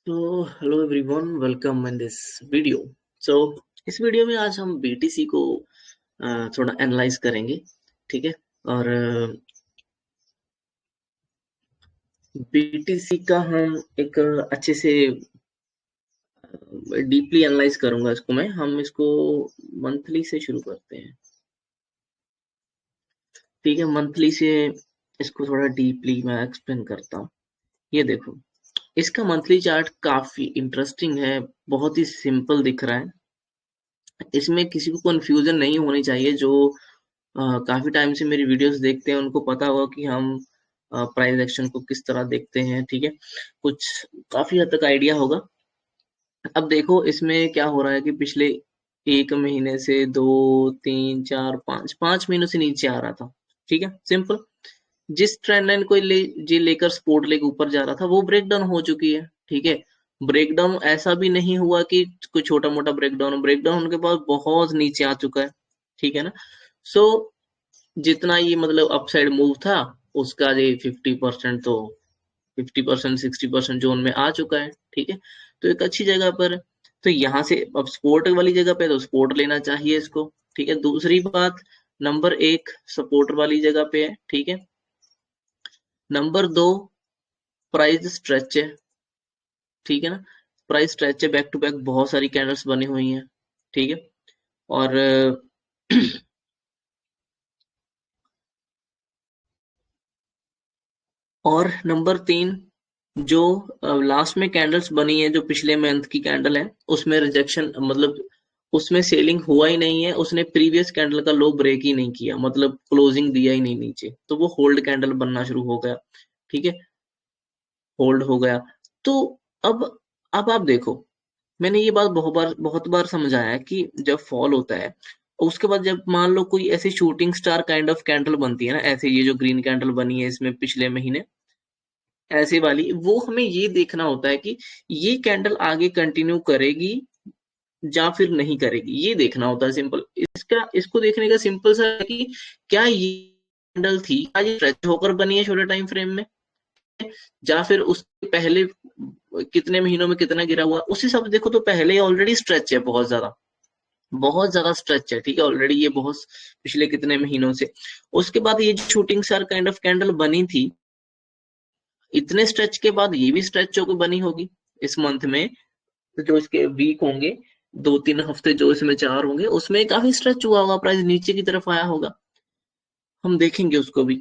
तो hello everyone, welcome in this video. सो इस वीडियो में आज हम बीटीसी को थोड़ा एनालाइज करेंगे। ठीक है। और बीटीसी का हम एक अच्छे से डीपली एनालाइज करूंगा इसको मैं। हम इसको मंथली से शुरू करते हैं। ठीक है, मंथली से इसको थोड़ा डीपली मैं एक्सप्लेन करता हूँ। ये देखो, इसका मंथली चार्ट काफी इंटरेस्टिंग है, बहुत ही सिंपल दिख रहा है। इसमें किसी को कंफ्यूजन नहीं होनी चाहिए। जो काफी टाइम से मेरी वीडियोस देखते हैं उनको पता होगा कि हम प्राइस एक्शन को किस तरह देखते हैं। ठीक है, कुछ काफी हद तक आइडिया होगा। अब देखो इसमें क्या हो रहा है कि पिछले एक महीने से दो तीन चार पाँच पाँच महीनों से नीचे आ रहा था। ठीक है, सिंपल। जिस ट्रेंड लाइन को जी लेकर स्पोर्ट लेकर ऊपर जा रहा था वो ब्रेक डाउन हो चुकी है। ठीक है, ब्रेकडाउन ऐसा भी नहीं हुआ कि कोई छोटा मोटा ब्रेकडाउन, ब्रेकडाउन उनके पास बहुत नीचे आ चुका है। ठीक है ना। सो जितना ये मतलब अपसाइड मूव था उसका ये 50% तो 50% 60% जोन में आ चुका है। ठीक है, तो एक अच्छी जगह पर है। तो यहाँ से अब सपोर्ट वाली जगह पे तो सपोर्ट लेना चाहिए इसको। ठीक है, दूसरी बात, नंबर एक सपोर्ट वाली जगह पे है। ठीक है, नंबर दो प्राइस स्ट्रेच है। ठीक है ना, प्राइस स्ट्रेच है, बैक टू बैक बहुत सारी कैंडल्स बनी हुई हैं। ठीक है, और और नंबर तीन, जो लास्ट में कैंडल्स बनी है जो पिछले मंथ की कैंडल है उसमें रिजेक्शन, मतलब उसमें सेलिंग हुआ ही नहीं है। उसने प्रीवियस कैंडल का लो ब्रेक ही नहीं किया, मतलब क्लोजिंग दिया ही नहीं नीचे, तो वो होल्ड कैंडल बनना शुरू हो गया। ठीक है, होल्ड हो गया। तो अब अब आप देखो, मैंने ये बात बहुत बार समझाया है कि जब फॉल होता है उसके बाद जब मान लो कोई ऐसी shooting star kind of candle बनती है ना, ऐसे ये जो ग्रीन कैंडल बनी है इसमें पिछले महीने, ऐसे वाली, वो हमें ये देखना होता है कि ये कैंडल आगे कंटिन्यू करेगी या फिर नहीं करेगी, ये देखना होता है। सिंपल इसका, इसको देखने का सिंपल सा है कि क्या ये कैंडल थी, क्या ये स्ट्रेच होकर बनी है छोटे टाइम फ्रेम में, या फिर उसके पहले कितने महीनों में कितना गिरा हुआ, उस हिसाब से देखो तो पहले ऑलरेडी स्ट्रेच है, बहुत ज्यादा स्ट्रेच है। ठीक है, ऑलरेडी ये बहुत पिछले कितने महीनों से। उसके बाद ये shooting star kind of candle बनी थी, इतने स्ट्रेच के बाद ये भी स्ट्रेच होकर बनी होगी इस मंथ में। तो जो इसके वीक होंगे, दो तीन हफ्ते जो इसमें चार होंगे, उसमें काफी स्ट्रेच हुआ होगा, प्राइस नीचे की तरफ आया होगा। हम देखेंगे उसको भी,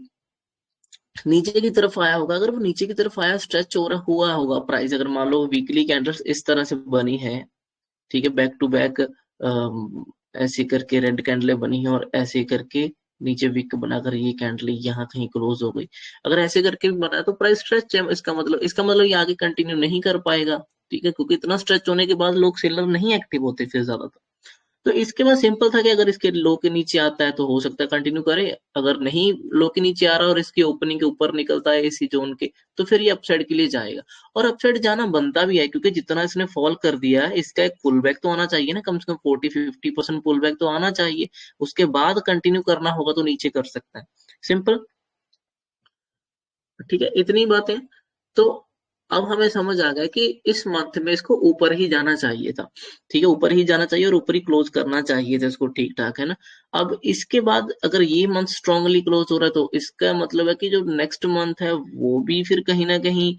नीचे की तरफ आया होगा। अगर वो नीचे की तरफ आया, स्ट्रेच हो रहा हुआ होगा प्राइस, अगर मान लो वीकली कैंडल्स इस तरह से बनी है। ठीक है, बैक टू बैक ऐसे करके रेड कैंडलें बनी है और ऐसे करके नीचे विक बनाकर ये कैंडल यहाँ कहीं क्लोज हो गई। अगर ऐसे करके भी बना है तो प्राइस स्ट्रेच है, इसका मतलब ये आगे कंटिन्यू नहीं कर पाएगा। ठीक है, क्योंकि इतना स्ट्रेच होने के बाद लोग सेलर नहीं एक्टिव होते फिर ज्यादा। तो इसके बाद सिंपल था कि अगर इसके लो के नीचे आता है तो हो सकता है कंटिन्यू करे, अगर नहीं लो के नीचे आ रहा और इसकी ओपनिंग के ऊपर निकलता है इसी जोन के, तो फिर ये अपसाइड के लिए जाएगा। और अपसाइड जाना बनता भी है, क्योंकि जितना इसने फॉल कर दिया है इसका एक पुल बैक तो आना चाहिए ना, कम से कम 40-50% पुल बैक तो आना चाहिए। उसके बाद कंटिन्यू करना होगा तो नीचे कर सकता है, सिंपल। ठीक है, इतनी बातें। तो अब हमें समझ आ गया कि इस मंथ में इसको ऊपर ही जाना चाहिए था। ठीक है, ऊपर ही जाना चाहिए और ऊपर ही क्लोज करना चाहिए था इसको, ठीक ठाक है ना। अब इसके बाद अगर ये मंथ स्ट्रांगली क्लोज हो रहा है तो इसका मतलब है कि जो नेक्स्ट मंथ है वो भी फिर कहीं ना कहीं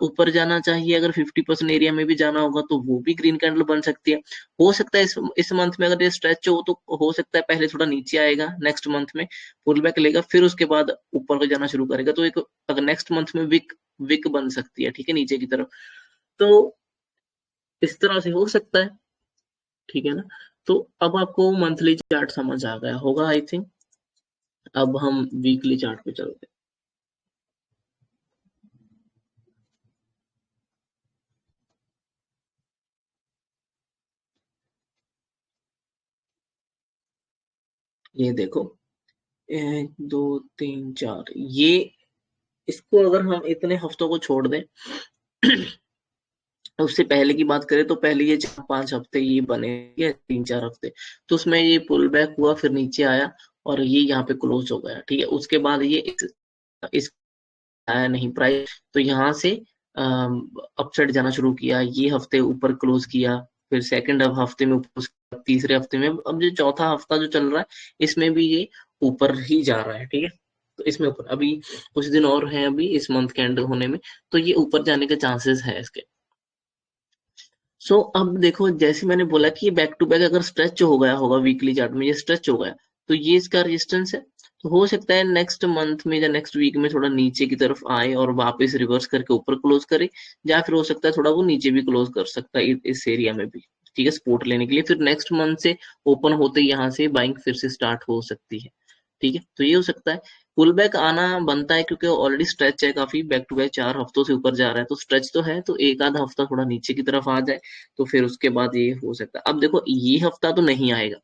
ऊपर जाना चाहिए। अगर 50% एरिया में भी जाना होगा तो वो भी ग्रीन कैंडल बन सकती है। हो सकता है इस मंथ में अगर ये स्ट्रेच हो तो हो सकता है पहले थोड़ा नीचे आएगा, नेक्स्ट मंथ में पुल बैक लेगा, फिर उसके बाद ऊपर को जाना शुरू करेगा। तो एक अगर नेक्स्ट मंथ में विक विक बन सकती है, ठीक है, नीचे की तरफ। तो इस तरह से हो सकता है। ठीक है ना। तो अब आपको मंथली चार्ट समझ आ गया होगा आई थिंक। अब हम वीकली चार्ट पे चलते हैं। ये देखो, एक दो तीन चार, ये इसको अगर हम इतने हफ्तों को छोड़ दें उससे पहले की बात करें तो पहले ये 4-5 हफ्ते ये बने, ये 3-4 हफ्ते, तो उसमें ये पुल बैक हुआ, फिर नीचे आया और ये यहाँ पे क्लोज हो गया। ठीक है, उसके बाद ये इस आया नहीं प्राइस, तो यहाँ से अपसाइड जाना शुरू किया, ये हफ्ते ऊपर क्लोज किया, फिर सेकंड हफ्ते में ऊपर, तीसरे हफ्ते में, अब जो चौथा हफ्ता जो चल रहा है इसमें भी ये ऊपर ही जा रहा है, ठीक है। तो इसमें ऊपर अभी कुछ दिन और हैं अभी इस मंथ के एंड होने में, तो ये ऊपर जाने के चांसेस है इसके। अब देखो, जैसे मैंने बोला कि ये बैक टू बैक अगर स्ट्रेच हो गया होगा वीकली चार्ट में, ये स्ट्रेच हो गया, तो ये इसका रेजिस्टेंस है। तो हो सकता है नेक्स्ट मंथ में या नेक्स्ट वीक में थोड़ा नीचे की तरफ आए और वापस रिवर्स करके ऊपर क्लोज करे, या फिर हो सकता है थोड़ा वो नीचे भी क्लोज कर सकता है इस एरिया में भी, ठीक है, सपोर्ट लेने के लिए। फिर नेक्स्ट मंथ से ओपन होते ही यहाँ से बाइंग फिर से स्टार्ट हो सकती है, ठीक है। तो ये हो सकता है, पुल बैक आना बनता है क्योंकि ऑलरेडी स्ट्रेच है काफी, बैक टू बैक 4 हफ्तों से ऊपर जा रहा है, तो स्ट्रेच तो है, तो एक आधा हफ्ता थोड़ा नीचे की तरफ आ जाए तो फिर उसके बाद ये हो सकता है। अब देखो, ये हफ्ता तो नहीं आएगा,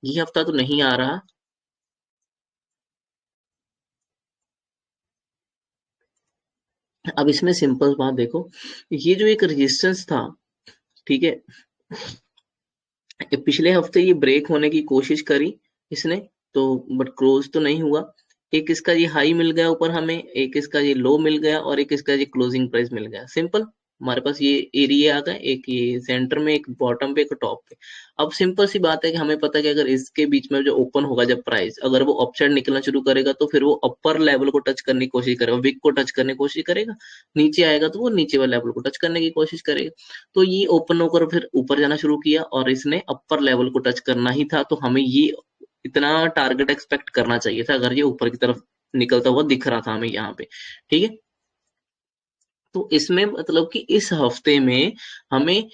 ये हफ्ता तो नहीं आ रहा। अब इसमें सिंपल बात देखो, ये जो एक रेजिस्टेंस था, ठीक है, ये पिछले हफ्ते ये ब्रेक होने की कोशिश करी इसने, तो बट क्लोज तो नहीं हुआ। एक इसका ये हाई मिल गया ऊपर हमें, एक इसका ये लो मिल गया, और एक इसका ये क्लोजिंग प्राइस मिल गया, सिंपल। हमारे पास ये एरिया आ गए, एक ये सेंटर में, एक बॉटम पे, एक टॉप पे। अब सिंपल सी बात है कि हमें पता है कि अगर इसके बीच में जो ओपन होगा जब प्राइस, अगर वो अपसाइड निकलना शुरू करेगा तो फिर वो अपर लेवल को टच करने की कोशिश करेगा, विक को टच करने की कोशिश करेगा। नीचे आएगा तो वो नीचे वाले लेवल को टच करने की कोशिश करेगा। तो ये ओपन होकर फिर ऊपर जाना शुरू किया, और इसने अपर लेवल को टच करना ही था, तो हमें ये इतना टारगेट एक्सपेक्ट करना चाहिए था अगर ये ऊपर की तरफ निकलता हुआ दिख रहा था हमें यहाँ पे, ठीक है। तो इसमें मतलब कि इस हफ्ते में हमें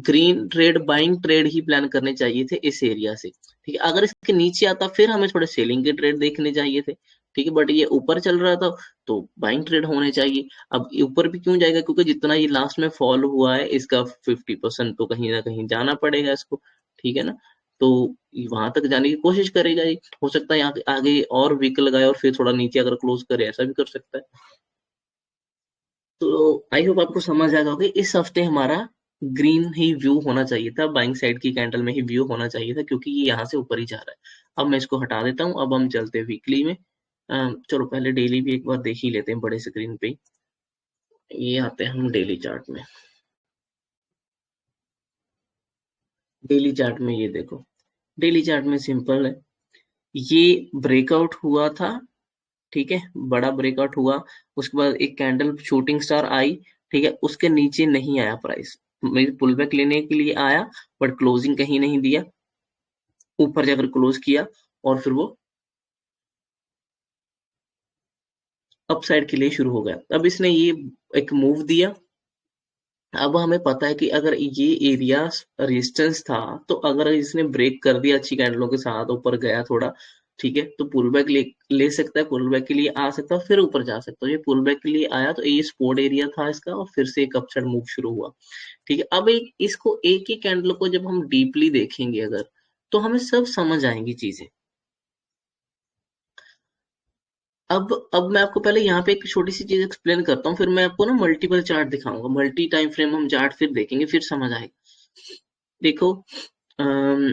ग्रीन ट्रेड, बाइंग ट्रेड ही प्लान करने चाहिए थे इस एरिया से, ठीक है। अगर इसके नीचे आता फिर हमें थोड़े सेलिंग के ट्रेड देखने चाहिए थे, ठीक है, बट ये ऊपर चल रहा था तो बाइंग ट्रेड होने चाहिए। अब ये ऊपर भी क्यों जाएगा, क्योंकि जितना ये लास्ट में फॉल हुआ है इसका 50% तो कहीं ना कहीं जाना पड़ेगा इसको, ठीक है ना। तो वहां तक जाने की कोशिश करेगा ये, हो सकता है यहाँ आगे और वीक लगाए और फिर थोड़ा नीचे अगर क्लोज करे, ऐसा भी कर सकता है। तो आई होप आपको समझ आ गया होगा, इस हफ्ते हमारा ग्रीन ही व्यू होना चाहिए था, बाइंग साइड की कैंडल में ही व्यू होना चाहिए था, क्योंकि ये यहाँ से ऊपर ही जा रहा है। अब मैं इसको हटा देता हूँ, अब हम चलते हैं वीकली में। चलो पहले डेली भी एक बार देख ही लेते हैं बड़े स्क्रीन पे ही। ये आते हैं हम डेली चार्ट में। डेली चार्ट में ये देखो, डेली चार्ट में सिंपल है, ये ब्रेकआउट हुआ था, ठीक है, बड़ा ब्रेकआउट हुआ, उसके बाद एक कैंडल शूटिंग स्टार आई, ठीक है, उसके नीचे नहीं आया प्राइस, मेरी पुल बैक लेने के लिए आया, बट क्लोजिंग कहीं नहीं दिया, ऊपर जाकर क्लोज किया, और फिर वो अपसाइड के लिए शुरू हो गया। अब इसने ये एक मूव दिया। अब हमें पता है कि अगर ये एरिया रेजिस्टेंस था, तो अगर इसने ब्रेक कर दिया अच्छी कैंडलों के साथ, ऊपर गया थोड़ा, ठीक है, तो पुल बैक ले सकता है, पुल बैक के लिए आ सकता है, फिर ऊपर जा सकता है। ये पुल बैक के लिए आया तो ये सपोर्ट एरिया था इसका, और फिर से एक अपसाइड मूव शुरू हुआ, ठीक है। अब एक इसको, एक ही कैंडल को जब हम डीपली देखेंगे अगर, तो हमें सब समझ आएंगी चीजें। अब मैं आपको पहले यहाँ पे एक छोटी सी चीज एक्सप्लेन करता हूँ, फिर मैं आपको ना मल्टीपल चार्ट दिखाऊंगा, मल्टी टाइम फ्रेम हम चार्ट फिर देखेंगे, फिर समझ आएगा। देखो, अम,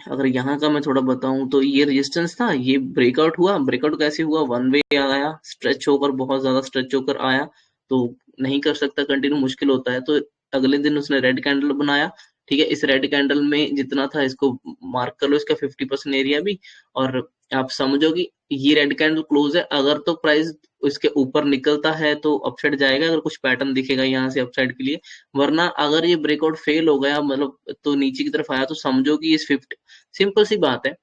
अगर यहाँ का मैं थोड़ा बताऊं तो ये रेजिस्टेंस था, ये ब्रेकआउट हुआ, ब्रेकआउट कैसे हुआ, वन वे आया, स्ट्रेच होकर, बहुत ज्यादा स्ट्रेच होकर आया, तो नहीं कर सकता कंटिन्यू, मुश्किल होता है, तो अगले दिन उसने रेड कैंडल बनाया, ठीक है। इस रेड कैंडल में जितना था इसको मार्क कर लो, इसका 50% एरिया भी, और आप समझो कि ये रेड कैंडल क्लोज है, अगर तो प्राइस इसके ऊपर निकलता है तो अपसाइड जाएगा, अगर कुछ पैटर्न दिखेगा यहाँ से अपसाइड के लिए, वरना अगर ये ब्रेकआउट फेल हो गया, मतलब तो नीचे की तरफ आया, तो समझो कि इस 50, सिंपल सी बात है,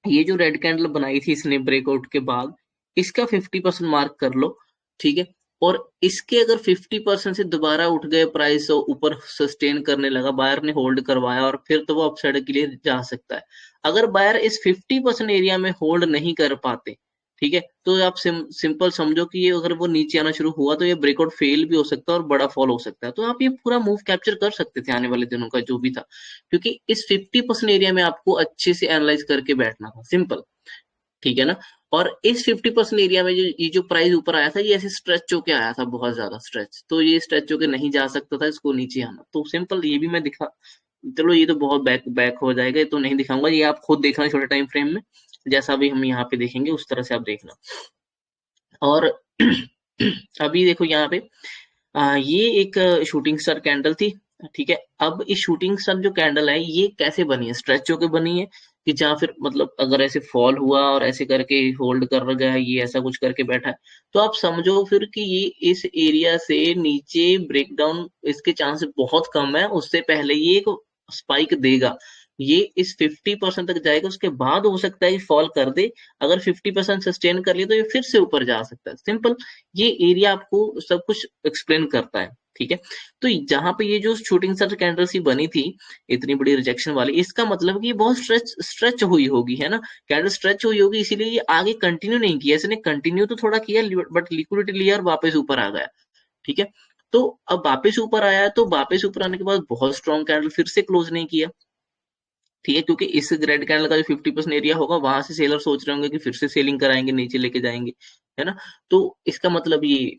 ये जो रेड कैंडल बनाई थी इसने ब्रेकआउट के बाद, इसका 50% मार्क कर लो, ठीक है। और इसके अगर 50% से दोबारा उठ गए प्राइस और ऊपर सस्टेन करने लगा, बायर ने होल्ड करवाया, और फिर तो वो अपसाइड के लिए जा सकता है। अगर बायर इस 50% एरिया में होल्ड नहीं कर पाते, ठीक है, तो आप सिंपल समझो कि ये अगर वो नीचे आना शुरू हुआ तो ये ब्रेकआउट फेल भी हो सकता है और बड़ा फॉल हो सकता है। तो आप ये पूरा मूव कैप्चर कर सकते थे आने वाले दिनों का जो भी था, क्योंकि इस 50% एरिया में आपको अच्छे से एनालाइज करके बैठना था, सिंपल, ठीक है ना। और इस 50% एरिया में जो ये जो प्राइस ऊपर आया था, ये ऐसे स्ट्रेच होके आया था, बहुत ज्यादा स्ट्रेच, तो ये स्ट्रेच होके नहीं जा सकता था, इसको नीचे आना, तो सिंपल ये भी मैं दिखा, चलो ये तो बहुत बैक बैक हो जाएगा, ये तो नहीं दिखाऊंगा, ये आप खुद देखना छोटे टाइम फ्रेम में, जैसा भी हम यहाँ पे देखेंगे उस तरह से आप देखना। और अभी देखो यहाँ पे, ये एक शूटिंग स्टार कैंडल थी, ठीक है। अब इस शूटिंग स्टार जो कैंडल है ये कैसे बनी है, स्ट्रेच होके बनी है कि जहाँ फिर मतलब अगर ऐसे फॉल हुआ और ऐसे करके होल्ड कर गया है, ये ऐसा कुछ करके बैठा है, तो आप समझो फिर कि ये इस एरिया से नीचे ब्रेकडाउन इसके चांसेस बहुत कम है, उससे पहले ये एक स्पाइक देगा। ये इस 50% तक जाएगा, उसके बाद हो सकता है कि फॉल कर दे। अगर 50% सस्टेन कर लिया तो ये फिर से ऊपर जा सकता है, सिंपल। ये एरिया आपको सब कुछ एक्सप्लेन करता है, ठीक है। तो जहां पे ये जो शूटिंग स्टार कैंडल सी बनी थी इतनी बड़ी रिजेक्शन वाली, इसका मतलब कि ये बहुत स्ट्रेच हुई होगी, है ना। कैंडल स्ट्रेच हुई होगी, इसीलिए ये आगे कंटिन्यू नहीं किया। इसने कंटिन्यू तो थोड़ा किया बट लिक्विडिटी लिया और वापस ऊपर आ गया, ठीक है। तो अब वापस ऊपर आया है, तो वापस ऊपर आने के बाद बहुत स्ट्रॉन्ग कैंडल फिर से क्लोज नहीं किया, ठीक है। क्योंकि इस रेड कैंडल का जो 50% एरिया होगा वहां से सेलर सोच रहे होंगे कि फिर से सेलिंग कराएंगे, नीचे लेके जाएंगे, है ना। तो इसका मतलब ये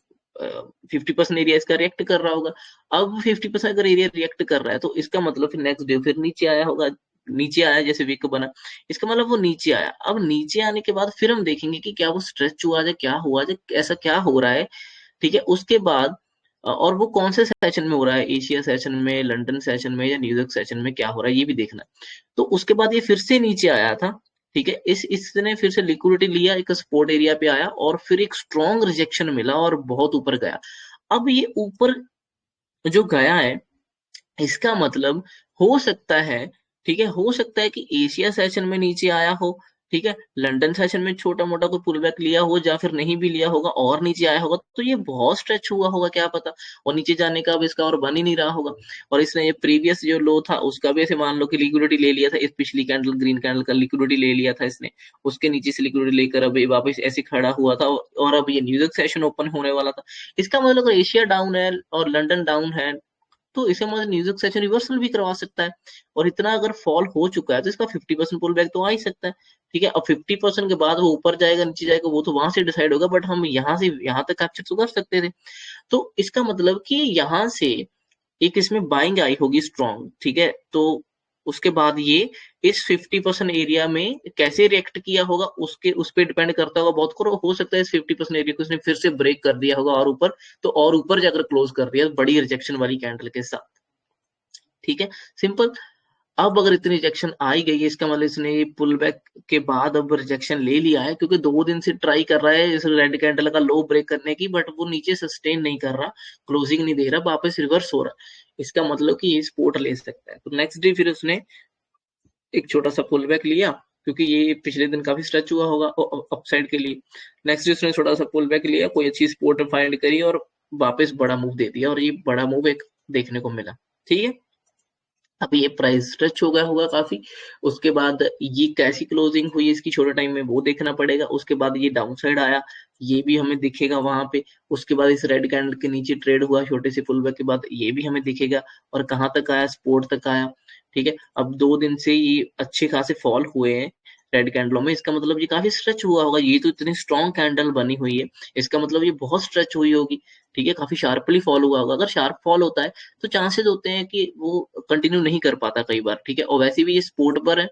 50% एरिया इसका रिएक्ट कर रहा होगा। अब 50% अगर एरिया रिएक्ट कर रहा है तो इसका मतलब फिर नेक्स्ट डे फिर नीचे आया होगा, नीचे आया जैसे वीक बना, इसका मतलब वो नीचे आया। अब नीचे आने के बाद फिर हम देखेंगे कि क्या वो स्ट्रेच हुआ जाए, क्या हुआ जाए, ऐसा क्या हो रहा है, ठीक है। उसके बाद और वो कौन से सेशन में हो रहा है, एशिया सेशन में, लंदन सेशन में या न्यूयॉर्क सेशन में क्या हो रहा है, ये भी देखना है। तो उसके बाद ये फिर से नीचे आया था, ठीक है। इसने फिर से लिक्विडिटी लिया, एक सपोर्ट एरिया पे आया और फिर एक स्ट्रॉन्ग रिजेक्शन मिला और बहुत ऊपर गया। अब ये ऊपर जो गया है, इसका मतलब हो सकता है, ठीक है, हो सकता है कि एशिया सेशन में नीचे आया हो, ठीक है, लंदन सेशन में छोटा मोटा कोई पुल बैक लिया हो या फिर नहीं भी लिया होगा और नीचे आया होगा, तो ये बहुत स्ट्रेच हुआ होगा, क्या पता। और नीचे जाने का अब इसका और बन ही नहीं रहा होगा। और इसने ये प्रीवियस जो लो था उसका भी ऐसे मान लो कि लिक्विडिटी ले लिया था, इस पिछली कैंडल ग्रीन कैंडल का लिक्विडिटी ले लिया था इसने, उसके नीचे से लिक्विडिटी लेकर अब ये वापस ऐसे खड़ा हुआ था और अब ये न्यूयॉर्क सेशन ओपन होने वाला था। इसका मतलब अगर एशिया डाउन है और लंदन डाउन है तो इसे मतलब म्यूजिक सेशन रिवर्सल भी करवा सकता है। और इतना अगर फॉल हो चुका है तो इसका 50% पुल बैक तो आ ही सकता है, ठीक है। अब 50% के बाद वो ऊपर जाएगा नीचे जाएगा वो तो वहां से डिसाइड होगा, बट हम यहाँ से यहाँ तक कैप्चर तो कर सकते थे। तो इसका मतलब कि यहाँ से एक इसमें बाइंग आई होगी स्ट्रॉन्ग, ठीक है। तो उसके बाद ये इस 50% एरिया में कैसे रिएक्ट किया होगा उसके उस पर डिपेंड करता होगा बहुत, करो हो सकता है इस 50% एरिया को इसने फिर से ब्रेक कर दिया होगा और ऊपर, तो और ऊपर जाकर क्लोज कर दिया बड़ी रिजेक्शन वाली कैंडल के साथ, ठीक है, सिंपल। अब अगर इतनी रिजेक्शन आई गई है इसका मतलब इसने ये पुल बैक के बाद अब रिजेक्शन ले लिया है, क्योंकि 2 दिन से ट्राई कर रहा है इस रेड कैंडल का लो ब्रेक करने की, बट वो नीचे सस्टेन नहीं कर रहा, क्लोजिंग नहीं दे रहा, वापस रिवर्स हो रहा। इसका मतलब कि ये सपोर्ट ले सकता है। तो नेक्स्ट डे फिर उसने एक छोटा सा पुल बैक लिया, क्योंकि ये पिछले दिन काफी स्ट्रेच हुआ होगा अपसाइड के लिए। नेक्स्ट डे उसने छोटा सा पुल बैक लिया, कोई अच्छी सपोर्ट फाइंड करी और वापस बड़ा मूव दे दिया, और ये बड़ा मूव एक देखने को मिला, ठीक है। अब ये प्राइस स्ट्रेच हो गया होगा काफी। उसके बाद ये कैसी क्लोजिंग हुई इसकी छोटे टाइम में वो देखना पड़ेगा। उसके बाद ये डाउन साइड आया, ये भी हमें दिखेगा वहां पे। उसके बाद इस रेड कैंडल के नीचे ट्रेड हुआ छोटे से पुल बैक के बाद, ये भी हमें दिखेगा। और कहाँ तक आया, सपोर्ट तक आया, ठीक है। अब 2 दिन से ये अच्छे खासे फॉल हुए हैं रेड कैंडलों में, इसका मतलब ये काफी स्ट्रेच हुआ होगा। ये तो इतनी स्ट्रॉन्ग कैंडल बनी हुई है, इसका मतलब ये बहुत स्ट्रेच हुई होगी, ठीक है। काफी शार्पली फॉल हुआ होगा। अगर शार्प फॉल होता है तो चांसेस होते हैं कि वो कंटिन्यू नहीं कर पाता कई बार, ठीक है। और वैसे भी ये स्पोर्ट पर है,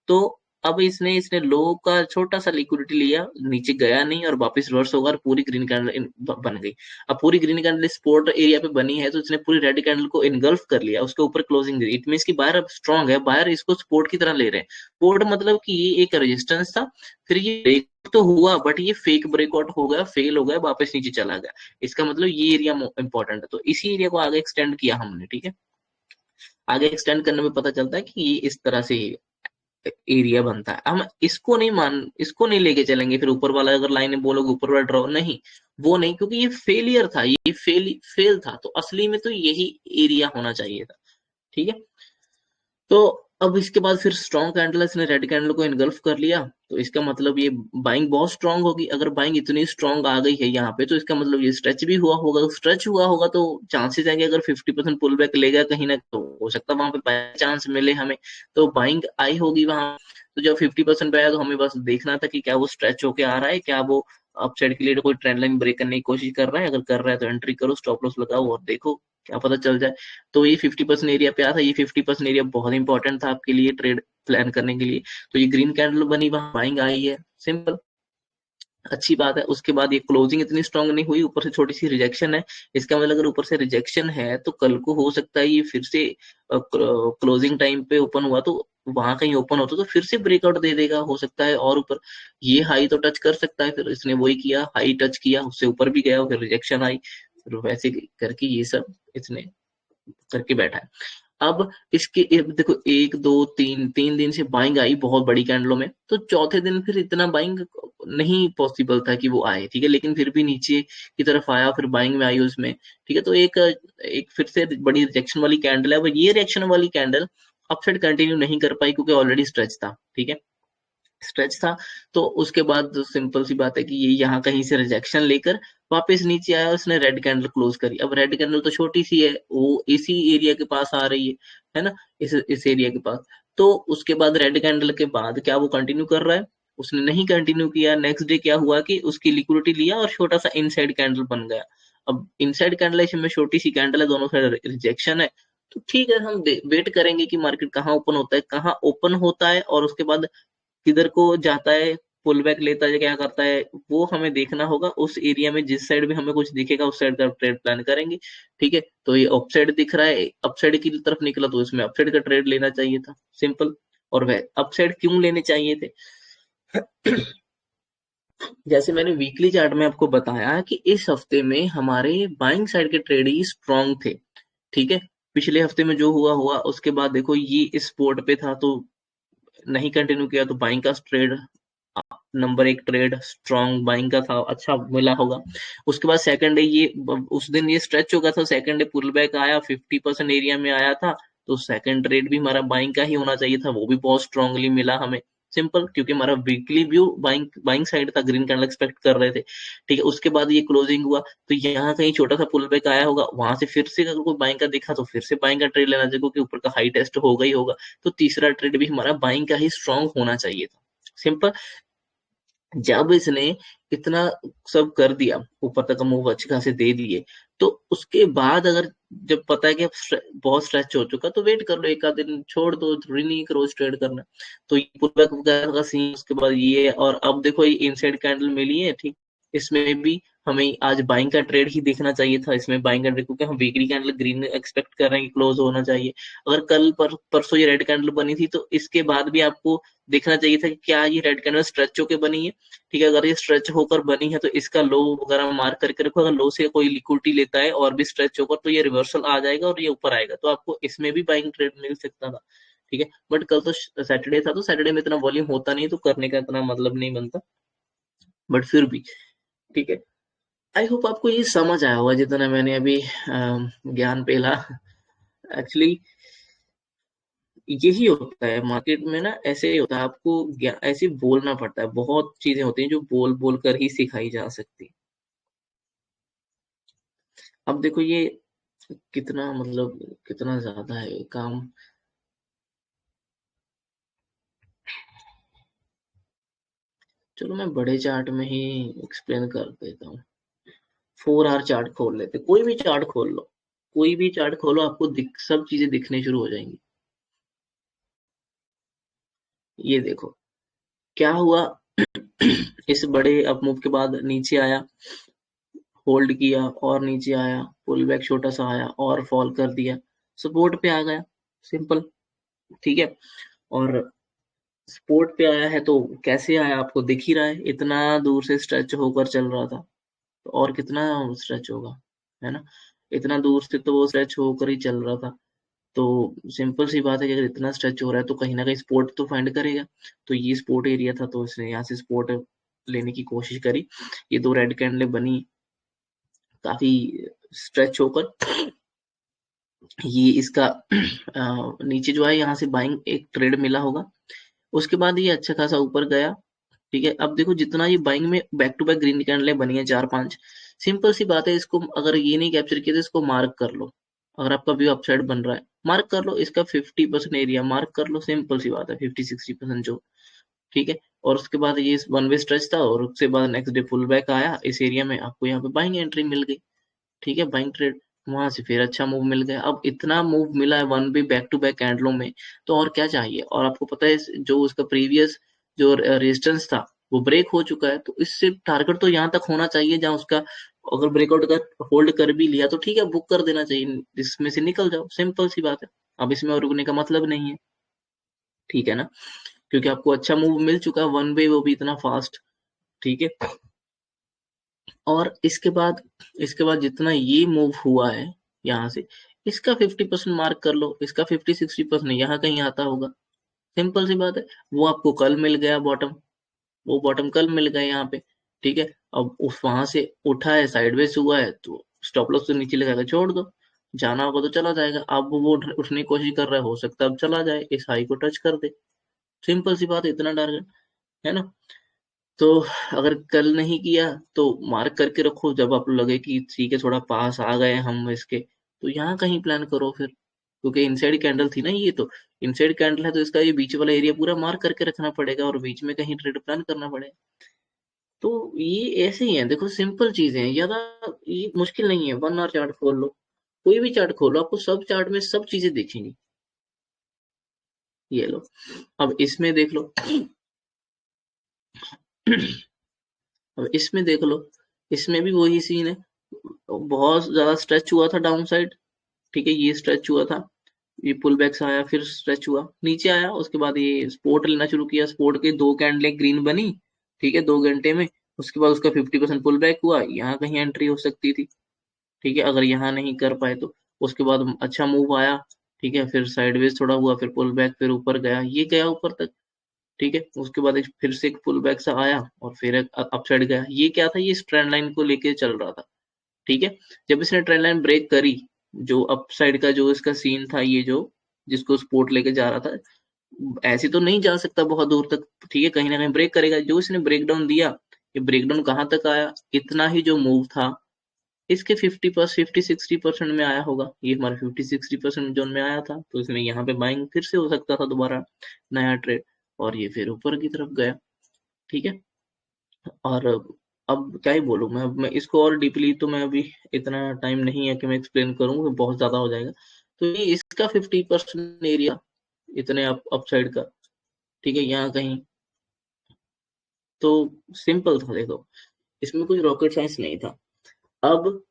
तो अब इसने इसने लो का छोटा सा लिक्विडिटी लिया, नीचे गया नहीं और वापस रिवर्स होगा और पूरी ग्रीन कैंडल बन गई। अब पूरी ग्रीन कैंडल स्पोर्ट एरिया पे बनी है तो इसने पूरी रेड कैंडल को इनगल्फ कर लिया, उसके ऊपर क्लोजिंग दी। इट मींस कि बायर अब स्ट्रांग है, बायर इसको सपोर्ट की तरह ले रहे हैं। सपोर्ट मतलब कि ये एक रेजिस्टेंस था, फिर ये ब्रेक तो हुआ बट ये फेक ब्रेकआउट हो गया, फेल हो गया, वापस नीचे चला गया। इसका मतलब ये एरिया इंपॉर्टेंट है, तो इसी एरिया को आगे एक्सटेंड किया हमने, ठीक है। आगे एक्सटेंड करने में पता चलता है कि ये इस तरह से एरिया बनता है। हम इसको नहीं लेके चलेंगे फिर ऊपर वाला अगर लाइन बोलोगे ऊपर वाला ड्रॉ नहीं, वो नहीं, क्योंकि ये फेलियर था, ये फेल था, तो असली में तो यही एरिया होना चाहिए था, ठीक है। तो अब इसके बाद फिर स्ट्रॉन्ग कैंडल इसने रेड कैंडल को इनगल्फ कर लिया, तो इसका मतलब ये बाइंग बहुत स्ट्रांग होगी। अगर बाइंग इतनी स्ट्रांग आ गई है यहाँ पे तो इसका मतलब ये स्ट्रेच भी हुआ होगा। स्ट्रेच हुआ होगा तो चांसेस है कि अगर 50% पुल बैक लेगा कहीं ना, तो हो सकता है वहां पे बाय चांस मिले हमें, तो बाइंग आई होगी वहां। तो जब 50% पे आया तो हमें बस देखना था कि क्या वो स्ट्रेच होके आ रहा है, क्या वो अपसाइड के लिए कोई ट्रेंड लाइन ब्रेक करने की कोशिश कर रहा है। अगर कर रहा है तो एंट्री करो, स्टॉप लॉस लगाओ और देखो क्या पता चल जाए। तो ये 50% एरिया पे आया था, ये 50% एरिया बहुत इंपॉर्टेंट था आपके लिए ट्रेड प्लान करने के लिए। तो ये ग्रीन कैंडल बनी, वहां बाइंग आई है, सिंपल। अच्छी बात है। उसके बाद ये क्लोजिंग इतनी स्ट्रांग नहीं हुई, ऊपर से छोटी सी रिजेक्शन है। इसका मतलब अगर ऊपर से रिजेक्शन है तो कल को हो सकता है ये फिर से क्लोजिंग टाइम पे ओपन हुआ तो वहां कहीं ओपन होता तो फिर से ब्रेकआउट दे देगा, हो सकता है। और ऊपर ये हाई तो टच कर सकता है, फिर इसने वही किया, हाई टच किया, उससे ऊपर भी गया, फिर रिजेक्शन आई, फिर वैसे करके ये सब इसने करके बैठा है। अब इसके देखो 1 2 3 दिन से बाइंग आई बहुत बड़ी कैंडलों में, तो चौथे दिन फिर इतना बाइंग नहीं पॉसिबल था कि वो आए, ठीक है। लेकिन फिर भी नीचे की तरफ आया, फिर बाइंग में आई उसमें, ठीक है। तो एक एक फिर से बड़ी रिजेक्शन वाली कैंडल है। अब ये रिएक्शन वाली कैंडल अपसाइड कंटिन्यू नहीं कर पाई क्योंकि ऑलरेडी स्ट्रेच था, ठीक है। स्ट्रेच था, तो उसके बाद सिंपल सी बात है कि ये यहाँ कहीं से रिजेक्शन लेकर वापस नीचे आया और उसने रेड कैंडल क्लोज करी। अब रेड कैंडल तो छोटी सी है, वो इसी एरिया के पास आ रही है ना, इस एरिया के पास। तो उसके बाद रेड कैंडल के बाद क्या वो कंटिन्यू कर रहा है? उसने नहीं कंटिन्यू किया। नेक्स्ट डे क्या हुआ कि उसकी लिक्विडिटी लिया और छोटा सा इनसाइड कैंडल बन गया। अब इनसाइड कैंडल में छोटी सी कैंडल है, दोनों साइड रिजेक्शन है, तो ठीक है, हम वेट करेंगे कि मार्केट कहाँ ओपन होता है, कहाँ ओपन होता है और उसके बाद किधर को जाता है, पुल बैक लेता है, क्या करता है, वो हमें देखना होगा। उस एरिया में जिस साइड भी हमें कुछ दिखेगा उस साइड का ट्रेड प्लान करेंगे, ठीक है। तो ये अपसाइड दिख रहा है, अपसाइड की तरफ निकला तो इसमें अपसाइड का ट्रेड लेना चाहिए था, सिंपल। और वह अपसाइड क्यों लेने चाहिए थे? जैसे मैंने वीकली चार्ट में आपको बताया कि इस हफ्ते में हमारे बाइंग साइड के ट्रेड ही स्ट्रॉन्ग थे, ठीक है। पिछले हफ्ते में जो हुआ हुआ, उसके बाद देखो ये इस स्पोर्ट पे था तो नहीं कंटिन्यू किया, तो बाइंग का ट्रेड नंबर एक ट्रेड स्ट्रॉन्ग बाइंग का था, अच्छा मिला होगा। उसके बाद सेकंड डे ये उस दिन ये स्ट्रेच हो गया था, सेकंड डे पुल बैक आया, 50% एरिया में आया था, तो सेकंड ट्रेड भी हमारा बाइंग का ही होना चाहिए था, वो भी बहुत स्ट्रांगली मिला हमें, सिंपल। क्योंकि हमारा weekly view buying buying side था, ग्रीन कैंडल एक्सपेक्ट कर रहे थे, ठीक है। उसके बाद ये क्लोजिंग हुआ तो यहाँ कहीं छोटा सा पुल बैक आया होगा, वहां से फिर से अगर कोई बाइंग का दिखा तो फिर से बाइंग का ट्रेड लेना चाहिए, क्योंकि ऊपर का हाई टेस्ट होगा ही होगा। तो तीसरा ट्रेड भी हमारा बाइंग का ही स्ट्रांग होना चाहिए था, सिंपल। जब इसने इतना सब कर दिया, ऊपर तक मूव अच्छे खासे दे दिए, तो उसके बाद अगर जब पता है कि अब बहुत स्ट्रेच हो चुका, तो वेट कर लो, एक आध दिन छोड़ दो, थोड़ी नहीं कि रोज ट्रेड करना। तो ये पुलबैक वगैरह का सीन, उसके बाद ये, और अब देखो ये इनसाइड कैंडल मिली है, ठीक। इसमें भी हमें आज बाइंग का ट्रेड ही देखना चाहिए था, इसमें बाइंग का ट्रेड, क्योंकि हम वीकली कैंडल ग्रीन एक्सपेक्ट कर रहे हैं कि क्लोज होना चाहिए। अगर कल परसों ये रेड कैंडल बनी थी, तो इसके बाद भी आपको देखना चाहिए था कि क्या ये रेड कैंडल स्ट्रेच होके बनी है, ठीक है। अगर ये स्ट्रेच होकर बनी है तो इसका लो वगैरह मार्क करके रखो, अगर लो से कोई लिक्विडिटी लेता है और भी स्ट्रेच होकर, तो ये रिवर्सल आ जाएगा और ये ऊपर आएगा, तो आपको इसमें भी बाइंग ट्रेड मिल सकता था, ठीक है। बट कल तो सैटरडे था, तो सैटरडे में इतना वॉल्यूम होता नहीं, तो करने का इतना मतलब नहीं बनता, बट फिर भी ठीक है। आई होप आपको ये समझ आया होगा जितना मैंने अभी ज्ञान पेला। एक्चुअली यही होता है मार्केट में ना, ऐसे ही होता है, आपको ऐसे ही बोलना पड़ता है, बहुत चीजें होती हैं जो बोल बोल कर ही सिखाई जा सकती। अब देखो ये कितना मतलब कितना ज्यादा है काम। चलो मैं बड़े चार्ट में ही एक्सप्लेन कर देता हूँ। 4 आवर चार्ट खोल लेते, कोई भी चार्ट खोल लो, कोई भी चार्ट खोलो, आपको सब चीजें दिखने शुरू हो जाएंगी। ये देखो क्या हुआ। इस बड़े अपमूव के बाद नीचे आया, होल्ड किया और नीचे आया, पुल बैक छोटा सा आया और फॉल कर दिया, सपोर्ट पे आ गया, सिंपल, ठीक है। और सपोर्ट पे आया है तो कैसे आया आपको दिख ही रहा है, इतना दूर से स्ट्रेच होकर चल रहा था, तो और कितना स्ट्रेच होगा, है ना। इतना दूर से तो वो स्ट्रेच होकर ही चल रहा था, तो सिंपल सी बात है कि अगर इतना स्ट्रेच हो रहा है तो कहीं ना कहीं स्पोर्ट तो फाइंड करेगा। तो ये स्पोर्ट एरिया था, तो इसने यहाँ से स्पोर्ट लेने की कोशिश करी। ये दो रेड कैंडलें बनी काफी स्ट्रेच होकर, ये इसका नीचे जो है यहाँ से बाइंग एक ट्रेड मिला होगा, उसके बाद ये अच्छा खासा ऊपर गया, ठीक है। अब देखो जितना ये बाइंग में बैक टू बैक ग्रीन कैंडलें बनी है 4 5, सिंपल सी बात है, इसको अगर ये नहीं कैप्चर किया तो इसको मार्क कर लो। अगर आपका व्यू अपसाइड बन रहा है, मार्क कर लो, इसका 50% एरिया मार्क कर लो, सिंपल सी बात है, 50 60% जो, ठीक है। और उसके बाद ये वन वे स्ट्रेच था, और उसके बाद नेक्स्ट डे पुल बैक आया इस एरिया में, आपको यहाँ पे बाइंग एंट्री मिल गई, ठीक है, बाइंग ट्रेड। वहां से फिर अच्छा मूव मिल गया। अब इतना मूव मिला है one way back to back कैंडलों में, तो और क्या चाहिए। और आपको पता है जो उसका प्रीवियस जो रेजिस्टेंस था, वो ब्रेक हो चुका है, तो इससे टारगेट तो यहाँ तक होना चाहिए जहाँ उसका, अगर ब्रेकआउट का होल्ड कर भी लिया तो ठीक है, बुक कर देना चाहिए, इसमें से निकल जाओ, सिंपल सी बात है। अब इसमें और रुकने का मतलब नहीं है, ठीक है ना, क्योंकि आपको अच्छा मूव मिल चुका है वन वे, वो भी इतना फास्ट, ठीक है। और इसके बाद जितना ये मूव हुआ है यहाँ से, इसका 50% मार्क कर लो, इसका 50-60% यहाँ कहीं आता होगा, सिंपल सी बात है। वो आपको कल मिल गया बॉटम, वो बॉटम कल मिल गए यहाँ पे, ठीक है। अब उस वहां से उठा है, साइडवेज हुआ है, तो स्टॉप लॉस तो नीचे लगाकर छोड़ दो, जाना होगा तो चला जाएगा। अब वो उठने की कोशिश कर रहा है, हो सकता है अब चला जाए, इस हाई को टच कर दे, सिंपल सी बात है, इतना टारगेट है ना। तो अगर कल नहीं किया तो मार्क करके रखो, जब आपको लगे कि ठीक है थोड़ा पास आ गए हम इसके, तो यहाँ कहीं प्लान करो फिर, क्योंकि इनसाइड कैंडल थी ना ये, तो इनसाइड कैंडल है तो इसका ये बीच वाला एरिया पूरा मार्क करके रखना पड़ेगा और बीच में कहीं ट्रेड प्लान करना पड़ेगा। तो ये ऐसे ही है, देखो सिंपल चीजें हैं, ज्यादा ये मुश्किल नहीं है। 1 आवर चार्ट खोल लो, कोई भी चार्ट खोलो, आपको सब चार्ट में सब चीजें दिखेंगी। ये लो, अब इसमें देख लो अब इसमें देख लो, इसमें भी वही सीन है, बहुत ज्यादा स्ट्रेच हुआ था डाउन साइड, ठीक है, ये स्ट्रेच हुआ था, ये पुल बैक से आया, फिर स्ट्रेच हुआ, नीचे आया, उसके बाद ये सपोर्ट लेना शुरू किया, सपोर्ट के 2 कैंडल ग्रीन बनी, ठीक है, 2 घंटे में। उसके बाद उसका 50% पुल बैक हुआ, यहाँ कहीं एंट्री हो सकती थी, ठीक है, अगर यहाँ नहीं कर पाए तो। उसके बाद अच्छा मूव आया, ठीक है, फिर साइडवेज थोड़ा हुआ, फिर पुल बैक, फिर ऊपर गया, ये गया ऊपर तक, ठीक है। उसके बाद एक फिर से एक पुल बैक सा आया और फिर एक अपसाइड गया, ये क्या था, ये इस ट्रेंड लाइन को लेके चल रहा था, ठीक है। जब इसने ट्रेंड लाइन ब्रेक करी, जो अपसाइड का जो इसका सीन था, ये जो जिसको सपोर्ट लेके जा रहा था, ऐसे तो नहीं जा सकता बहुत दूर तक, ठीक है, कहीं ना कहीं ब्रेक करेगा, जो इसने ब्रेक डाउन दिया, ये ब्रेक डाउन कहाँ तक आया, इतना ही जो मूव था इसके 50-60% में आया होगा, ये हमारे 50-60% जोन में आया था, तो इसमें यहाँ पे बाइंग फिर से हो सकता था दोबारा, नया ट्रेड, और ये फिर ऊपर की तरफ गया, ठीक है। और अब क्या ही बोलूं मैं, अब मैं इसको और डीपली तो मैं अभी, इतना टाइम नहीं है कि मैं एक्सप्लेन करूं, तो बहुत ज्यादा हो जाएगा। तो ये इसका 50% एरिया, इतने अपसाइड का, ठीक है, यहाँ कहीं, तो सिंपल था, देखो इसमें कोई रॉकेट साइंस नहीं था। अब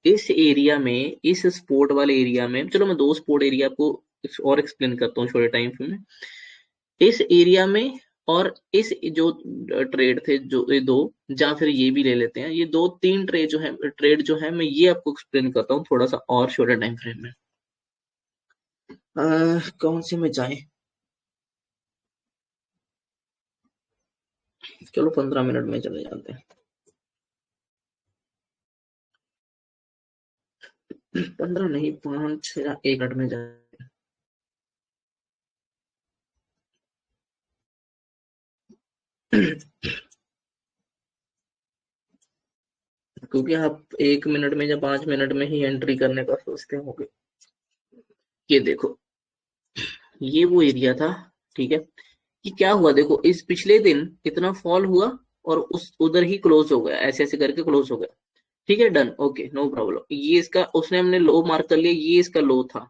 इस एरिया में, इस स्पोर्ट वाले एरिया में, चलो मैं 2 स्पोर्ट एरिया को और एक्सप्लेन करता हूँ छोटे टाइम में। इस एरिया में और इस जो ट्रेड थे, जो ये दो, या फिर ये भी ले लेते हैं, ये 2-3 ट्रेड जो है, मैं ये आपको एक्सप्लेन करता हूँ थोड़ा सा और छोटे टाइम फ्रेम में। कौन से में जाए, चलो 15 मिनट में चले जाते हैं। 15 नहीं, 5 या 1 मिनट में जाए। क्योंकि आप 1 मिनट में या 5 मिनट में ही एंट्री करने का सोचते होंगे। ये देखो, ये वो एरिया था, ठीक है। कि क्या हुआ, देखो इस पिछले दिन इतना फॉल हुआ और उस उधर ही क्लोज हो गया, ऐसे ऐसे करके क्लोज हो गया, ठीक है, डन, ओके, नो प्रॉब्लम। ये इसका, उसने हमने लो मार्क कर लिया, ये इसका लो था।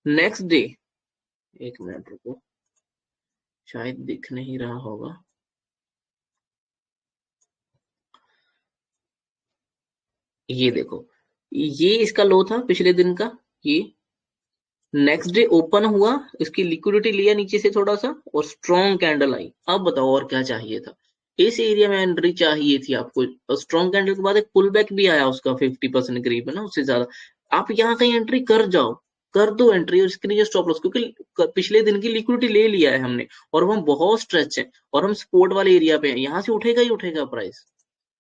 नेक्स्ट डे, 1 मिनट रुको, शायद दिख नहीं रहा होगा, ये देखो, ये इसका लो था पिछले दिन का, ये नेक्स्ट डे ओपन हुआ, इसकी लिक्विडिटी लिया नीचे से थोड़ा सा, और स्ट्रॉन्ग कैंडल आई। अब बताओ और क्या चाहिए था, इस एरिया में एंट्री चाहिए थी आपको, स्ट्रॉन्ग कैंडल के बाद एक पुल बैक भी आया उसका 50% करीब, है ना, उससे ज्यादा। आप यहाँ कहीं एंट्री कर जाओ, कर दो एंट्री, और इसके नीचे स्टॉप लॉस, क्योंकि पिछले दिन की लिक्विडिटी ले लिया है हमने, और वो हम बहुत स्ट्रेच है, और हम सपोर्ट वाले एरिया पे हैं, यहाँ से उठेगा ही उठेगा प्राइस,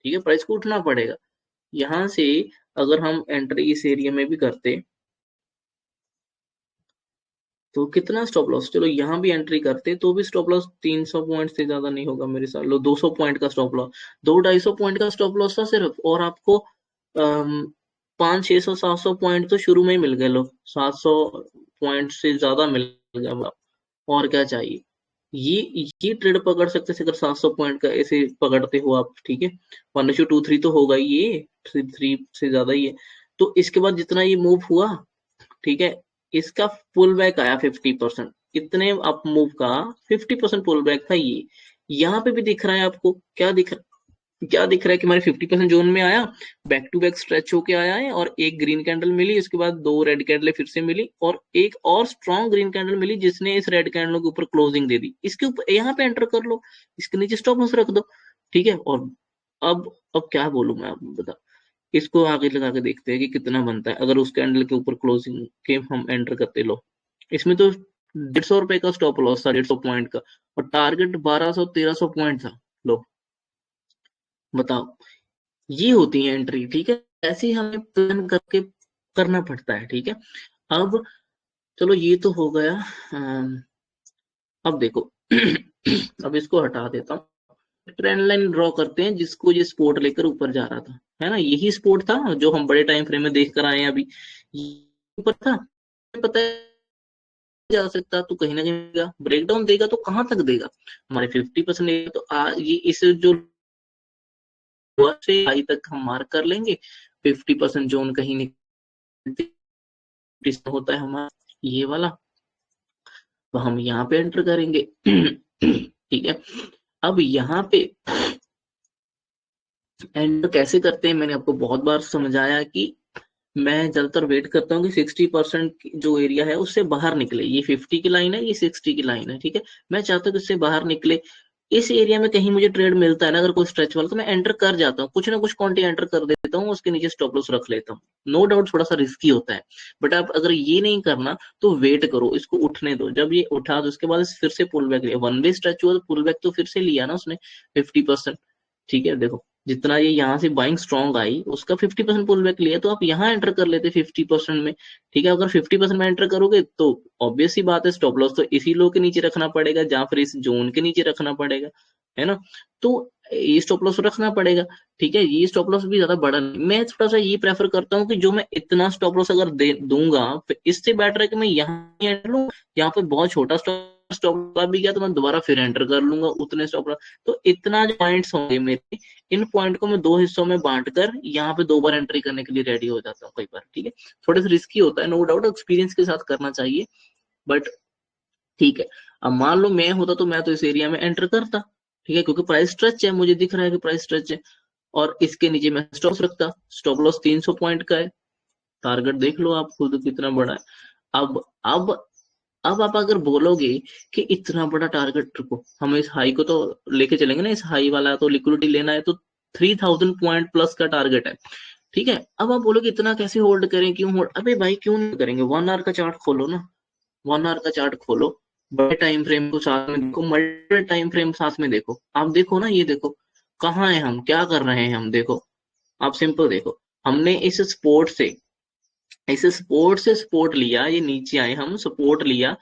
ठीक है, प्राइस को उठना पड़ेगा यहाँ से। अगर हम एंट्री इस एरिया में भी करते, तो कितना स्टॉप लॉस, चलो यहाँ भी एंट्री करते तो भी स्टॉप लॉस 300 पॉइंट से ज्यादा नहीं होगा मेरे साथ, लो 200 पॉइंट का स्टॉप लॉस, 200-250 पॉइंट का स्टॉप लॉस था सिर्फ, और आपको 500-600-700 पॉइंट तो शुरू में ही मिल गए, लो 700 पॉइंट से ज्यादा मिल गया अब, और क्या चाहिए। ये ट्रेड पकड़ सकते थे अगर 700 पॉइंट का ऐसे पकड़ते हो आप, ठीक है, 1:2-3 तो होगा ही, ये 3 से ज्यादा ही है। तो इसके बाद जितना ये मूव हुआ, ठीक है, इसका पुल बैक आया 50%, कितने अप मूव का 50% पुल बैक था ये। यहाँ पे भी दिख रहा है आपको, क्या दिख रहा है कि हमारे 50% जोन में आया, बैक टू बैक स्ट्रेच होके आया है, और एक ग्रीन कैंडल मिली, उसके बाद दो रेड कैंडल फिर से मिली, और एक और स्ट्रॉन्ग ग्रीन कैंडल मिली जिसने इस रेड कैंडल के ऊपर क्लोजिंग दे दी। इसके ऊपर यहाँ पे एंटर कर लो, इसके नीचे स्टॉप लॉस रख दो, ठीक है। और अब क्या बोलूं मैं, आप बता, इसको आगे लगा के देखते हैं कि कितना बनता है अगर उस कैंडल के ऊपर क्लोजिंग के हम एंटर करते। लो, इसमें तो 150 रुपए का स्टॉप लॉस था, 150 पॉइंट का, और टारगेट 1200-1300 पॉइंट था। लो बताओ, ये होती है एंट्री, ठीक है। ऐसे ही हमें प्लान करके करना पड़ता है, ठीक है। अब चलो ये तो हो गया। अब देखो अब इसको हटा देता हूँ, ट्रेंड लाइन ड्रॉ करते हैं जिसको ये सपोर्ट लेकर ऊपर जा रहा था, है ना, यही सपोर्ट था जो हम बड़े टाइम फ्रेम में देख कर आए हैं अभी। ये ऊपर था, पता है जा सकता, तो कहीं ना कहीं ब्रेकडाउन देगा, तो कहां तक देगा, हमारे 50% तो ये इस जो से हाई तक हम मार्क कर लेंगे। 50% जोन कहीं निकलती होता है हमारा ये वाला, तो हम यहाँ पे एंटर करेंगे ठीक है। अब यहाँ पे एंटर कैसे करते हैं, मैंने आपको बहुत बार समझाया कि मैं ज्यादातर वेट करता हूँ कि 60% जो एरिया है उससे बाहर निकले। ये 50 की लाइन है, ये 60 की लाइन है, ठीक है। मैं चाहता हूँ कि उससे बाहर निकले। इस एरिया में कहीं मुझे ट्रेड मिलता है ना, अगर कोई स्ट्रेच वाला, तो मैं एंटर कर जाता हूँ, कुछ ना कुछ क्वांटिटी एंटर कर देता हूँ, उसके नीचे स्टॉप लॉस रख लेता हूँ। नो डाउट थोड़ा सा रिस्की होता है, बट आप अगर ये नहीं करना तो वेट करो, इसको उठने दो। जब ये उठा तो उसके बाद फिर से पुल बैक लिया, वन वे स्ट्रेच हुआ तो पुल बैक तो फिर से लिया ना उसने 50%, ठीक है। देखो जितना ये यहाँ से बाइंग स्ट्रॉन्ग आई, उसका 50% पुल बैक लिया, तो आप यहाँ एंटर कर लेते 50% में, ठीक है। अगर 50% में एंटर करोगे तो ऑब्वियस सी बात है, स्टॉप लॉस तो इसी लो के नीचे रखना पड़ेगा, या फिर इस जोन के नीचे रखना पड़ेगा, है ना। तो ये स्टॉप लॉस रखना पड़ेगा, ठीक है। ये स्टॉप लॉस भी ज्यादा बड़ा नहीं, मैं थोड़ा सा ये प्रेफर करता हूँ कि जो मैं इतना स्टॉप लॉस अगर दे दूंगा, फिर इससे बेटर है कि मैं यहाँ एंटर लूँ, यहाँ पे बहुत छोटा स्टॉप भी गया तो मैं दोबारा फिर एंटर कर लूंगा उतने स्टॉप लॉस। तो इतना जो पॉइंट्स होंगे मेरे, इन पॉइंट को मैं दो हिस्सों में बांटकर यहाँ पे दो बार एंट्री करने के लिए रेडी हो जाता हूँ कई बार, ठीक है। थोड़ा सा रिस्की होता है, नो डाउट, एक्सपीरियंस के साथ करना चाहिए, बट ठीक है। अब मान लो मैं होता तो मैं तो इस एरिया में एंटर करता, ठीक है, क्योंकि प्राइस स्ट्रेच है, मुझे दिख रहा है कि प्राइस स्ट्रेच है, और इसके नीचे मैं स्टॉप रखता। स्टॉप लॉस 300 पॉइंट का है, टारगेट देख लो आप खुद कितना बड़ा है। अब अब अब आप अगर बोलोगे कि इतना बड़ा टारगेट रखो, हम इस हाई को तो लेके चलेंगे ना, इस हाई वाला तो लिक्विडिटी लेना है, तो 3000 पॉइंट प्लस का टारगेट है, ठीक है। अब आप बोलोगे इतना कैसे होल्ड करें, क्यों होल्ड, अबे भाई क्यों नहीं करेंगे, 1 आवर का चार्ट खोलो ना, 1 आवर का चार्ट खोलो, बड़े टाइम फ्रेम को साथ में देखो, मल्टीपल टाइम फ्रेम साथ में देखो, आप देखो ना, ये देखो कहाँ है, हम क्या कर रहे हैं, हम देखो, आप सिंपल देखो, हमने इस स्पोर्ट से सपोर्ट लिया, ये नीचे आए, हम सपोर्ट लिया,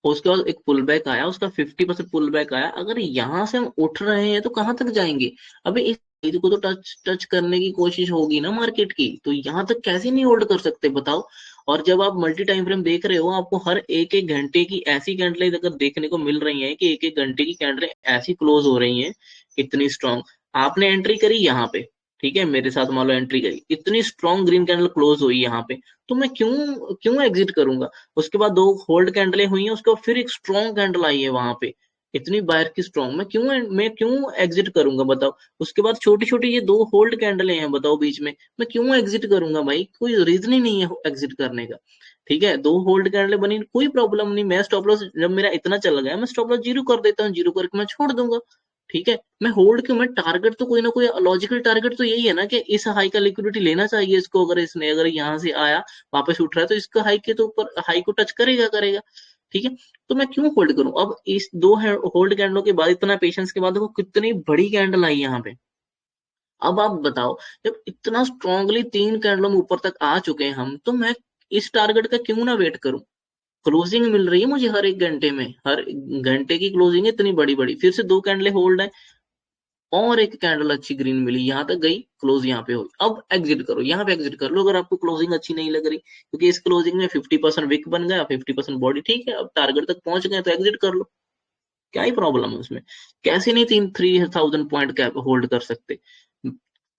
उसके बाद एक पुल बैक आया, उसका 50% पुल बैक आया, अगर यहाँ से हम उठ रहे हैं तो कहाँ तक जाएंगे। अबे इस चीज को तो टच टच करने की कोशिश होगी ना मार्केट की, तो यहाँ तक कैसे नहीं होल्ड कर सकते बताओ। और जब आप मल्टी टाइम फ्रेम देख रहे हो, आपको हर एक एक घंटे की ऐसी कैंडलें अगर देखने को मिल रही हैं कि एक एक घंटे की कैंडलें ऐसी क्लोज हो रही हैं, इतनी स्ट्रांग, आपने एंट्री करी यहाँ पे, ठीक है, मेरे साथ मान लो एंट्री करी, इतनी स्ट्रांग ग्रीन कैंडल क्लोज हुई यहाँ पे, तो मैं क्यों क्यों एग्जिट करूंगा। उसके बाद दो होल्ड कैंडलें हुई हैं, उसके बाद फिर एक स्ट्रॉन्ग कैंडल आई है वहां पे, इतनी बायर की स्ट्रॉन्ग, मैं क्यों एग्जिट करूंगा बताओ। उसके बाद छोटी छोटी ये दो होल्ड कैंडलें हैं, बताओ बीच में, मैं क्यों एग्जिट करूंगा भाई, कोई रीजन ही नहीं है एग्जिट करने का, ठीक है। दो होल्ड कैंडलें बनी, कोई प्रॉब्लम नहीं, मैं स्टॉप लॉस जब मेरा इतना चल गया, मैं स्टॉप लॉस जीरो कर देता हूँ, जीरो करके मैं छोड़ दूंगा, ठीक है। मैं होल्ड क्यों, मैं टारगेट तो कोई ना कोई लॉजिकल टारगेट तो यही है ना कि इस हाई का लिक्विडिटी लेना चाहिए इसको, अगर इसने अगर यहाँ से आया वापस उठ रहा है तो इसका हाई के तो ऊपर हाई को टच करेगा करेगा, ठीक है। तो मैं क्यों होल्ड करूं। अब इस दो होल्ड कैंडलों के बाद, इतना पेशेंस के बाद देखो कितनी बड़ी कैंडल आई यहाँ पे। अब आप बताओ, जब इतना स्ट्रांगली तीन कैंडलों में ऊपर तक आ चुके हैं हम, तो मैं इस टारगेट का क्यों ना वेट करूं। क्लोजिंग मिल रही है मुझे हर एक घंटे में, हर घंटे की क्लोजिंग है इतनी बड़ी बड़ी, फिर से दो कैंडलें होल्ड है, और एक कैंडल अच्छी ग्रीन मिली, यहाँ तक गई, क्लोज यहाँ पे हुई, अब एग्जिट करो, यहाँ पे एग्जिट कर लो अगर आपको क्लोजिंग अच्छी नहीं लग रही, क्योंकि इस क्लोजिंग में 50% विक बन गया, 50% बॉडी, ठीक है, अब टारगेट तक पहुंच गए तो एग्जिट कर लो, क्या ही प्रॉब्लम है उसमें। कैसे नहीं 3000 पॉइंट कैप होल्ड कर सकते।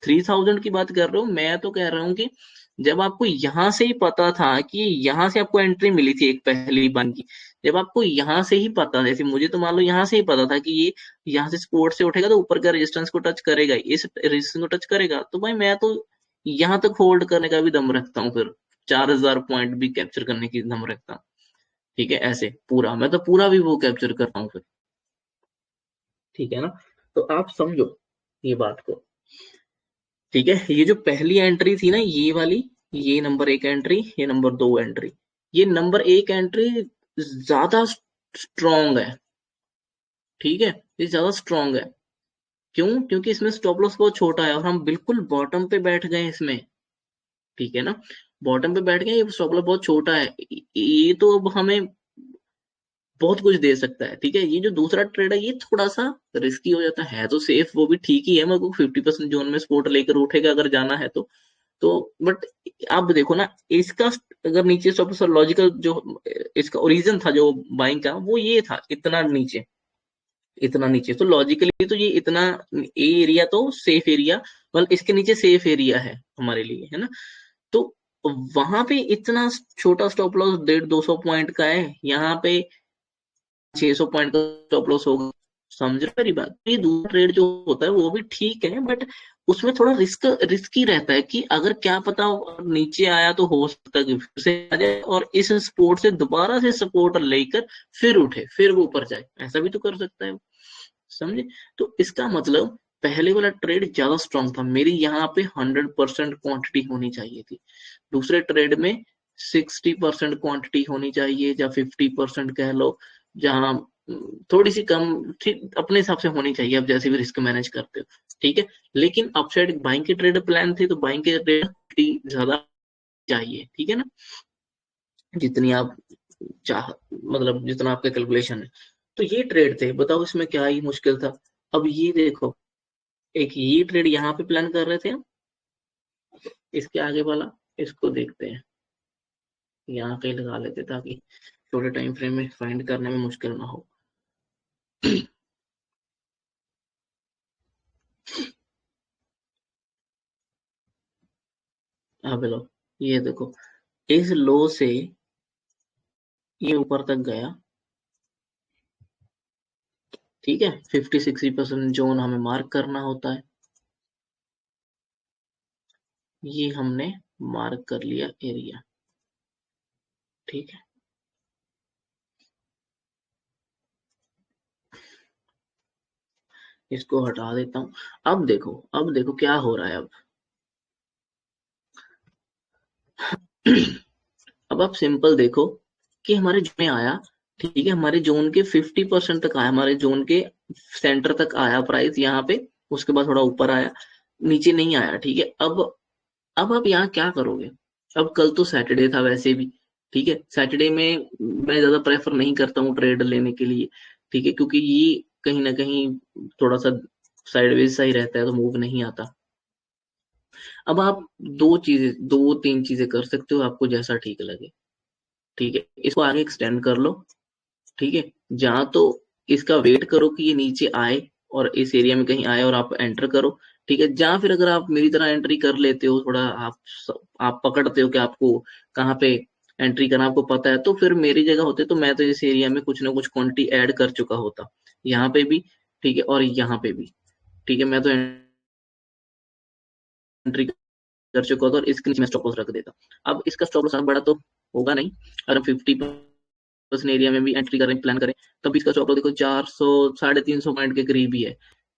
3000 की बात कर रहे हो, मैं तो कह रहा हूँ कि जब आपको यहां से ही पता था कि यहां से आपको एंट्री मिली थी एक पहली बार की, जब आपको यहाँ से ही पता, जैसे मुझे तो मान लो यहाँ से ही पता था कि ये यहाँ से सपोर्ट से उठेगा तो ऊपर का रेजिस्टेंस को टच करेगा, इस रेजिस्टेंस को टच करेगा, तो भाई मैं तो यहाँ तक होल्ड करने का भी दम रखता हूँ, फिर 4000 पॉइंट भी कैप्चर करने की दम रखता हूँ। ठीक है, ऐसे पूरा मैं तो पूरा भी वो कैप्चर करता हूँ फिर। ठीक है ना, तो आप समझो ये बात को। ठीक है, ये जो पहली एंट्री थी ना ये वाली, ये नंबर 1 एंट्री, ये नंबर 2 एंट्री, ये नंबर 1 एंट्री ज्यादा स्ट्रॉन्ग है। ठीक है, ये ज्यादा स्ट्रॉन्ग है। क्यों? क्योंकि इसमें स्टॉप लॉस बहुत छोटा है और हम बिल्कुल बॉटम पे बैठ गए इसमें। ठीक है ना, बॉटम पे बैठ गए, ये स्टॉप लॉस बहुत छोटा है, ये तो अब हमें बहुत कुछ दे सकता है। ठीक है, ये जो दूसरा ट्रेड है ये थोड़ा सा रिस्की हो जाता है तो सेफ वो भी ठीक ही है, मेरे को 50% जोन में सपोर्ट लेकर उठेगा अगर जाना है तो बट आप देखो ना, इसका अगर नीचे सबसे लॉजिकल जो इसका ओरिजिन था जो बाइंग का, वो ये था इतना नीचे, इतना नीचे, तो लॉजिकली तो ये इतना ए एरिया तो सेफ एरिया, मतलब इसके नीचे सेफ एरिया है हमारे लिए, है ना। तो वहां पे इतना छोटा स्टॉप लॉस 150-200 पॉइंट का है, यहाँ पे 600 पॉइंट का स्टॉप लॉस होगा। समझ रहे मेरी बात? ये दूसरा ट्रेड जो होता है वो भी ठीक है, बट उसमें थोड़ा रिस्की रहता है कि अगर क्या पता नीचे आया तो हो सकता है कि फिर से आ जाए और इस सपोर्ट से दोबारा से सपोर्ट लेकर फिर उठे, फिर वो ऊपर जाए, ऐसा भी तो कर सकता है। समझे? तो इसका मतलब पहले वाला ट्रेड ज्यादा स्ट्रांग था, मेरी यहाँ पे 100% क्वांटिटी होनी चाहिए थी, दूसरे ट्रेड में 60% क्वांटिटी होनी चाहिए या 50% कह लो, जहां थोड़ी सी कम अपने हिसाब से होनी चाहिए, आप जैसे भी रिस्क मैनेज करते हो। ठीक है, लेकिन अपसाइड बाइंग के ट्रेड प्लान थे तो बाइंग के ट्रेड ज्यादा चाहिए। ठीक है ना, जितनी आप चाह, मतलब जितना आपका कैलकुलेशन है। तो ये ट्रेड थे, बताओ इसमें क्या ही मुश्किल था। अब ये देखो, एक ये ट्रेड यहाँ पे प्लान कर रहे थे हम, इसके आगे वाला इसको देखते हैं, यहाँ कहीं लगा लेते ताकि छोटे टाइम फ्रेम में फाइंड करने में मुश्किल ना हो। अब लो, ये देखो, इस लो से ये ऊपर तक गया। ठीक है, 50-60% जोन हमें मार्क करना होता है, ये हमने मार्क कर लिया एरिया। ठीक है, इसको हटा देता हूं। अब देखो क्या हो रहा है अब। अब आप सिंपल देखो कि हमारे जोन में आया। ठीक है, हमारे जोन के 50% तक आया, हमारे जोन के सेंटर तक आया प्राइस यहाँ पे, उसके बाद थोड़ा ऊपर आया, नीचे नहीं आया। ठीक है, अब आप यहाँ क्या करोगे? अब कल तो सैटरडे था वैसे भी। ठीक है, सैटरडे में मैं ज्यादा प्रेफर नहीं करता हूँ ट्रेड लेने के लिए। ठीक है, क्योंकि ये कहीं ना कहीं थोड़ा सा साइडवेज सा ही रहता है, तो मूव नहीं आता। अब आप दो तीन चीजें कर सकते हो, आपको जैसा ठीक लगे। ठीक है, इसको आगे एक्सटेंड कर लो। ठीक है, जहां तो इसका वेट करो कि ये नीचे आए और इस एरिया में कहीं आए और आप एंटर करो। ठीक है, जहां फिर अगर आप मेरी तरह एंट्री कर लेते हो, थोड़ा आप पकड़ते हो कि आपको कहाँ पे एंट्री करना आपको पता है, तो फिर मेरी जगह होते तो मैं तो इस एरिया में कुछ ना कुछ क्वांटिटी ऐड कर चुका होता, यहाँ पे भी। ठीक है, और यहाँ पे भी। ठीक है, मैं तो एंट्री कर चुका होता और इसके नीचे मैं स्टॉप लॉस रख देता। अब इसका स्टॉप लॉस बड़ा तो होगा नहीं, अगर हम 50% एरिया में भी एंट्री करें, प्लान करें, तब इसका स्टॉप लॉस देखो 400 350 पॉइंट के करीब ही है,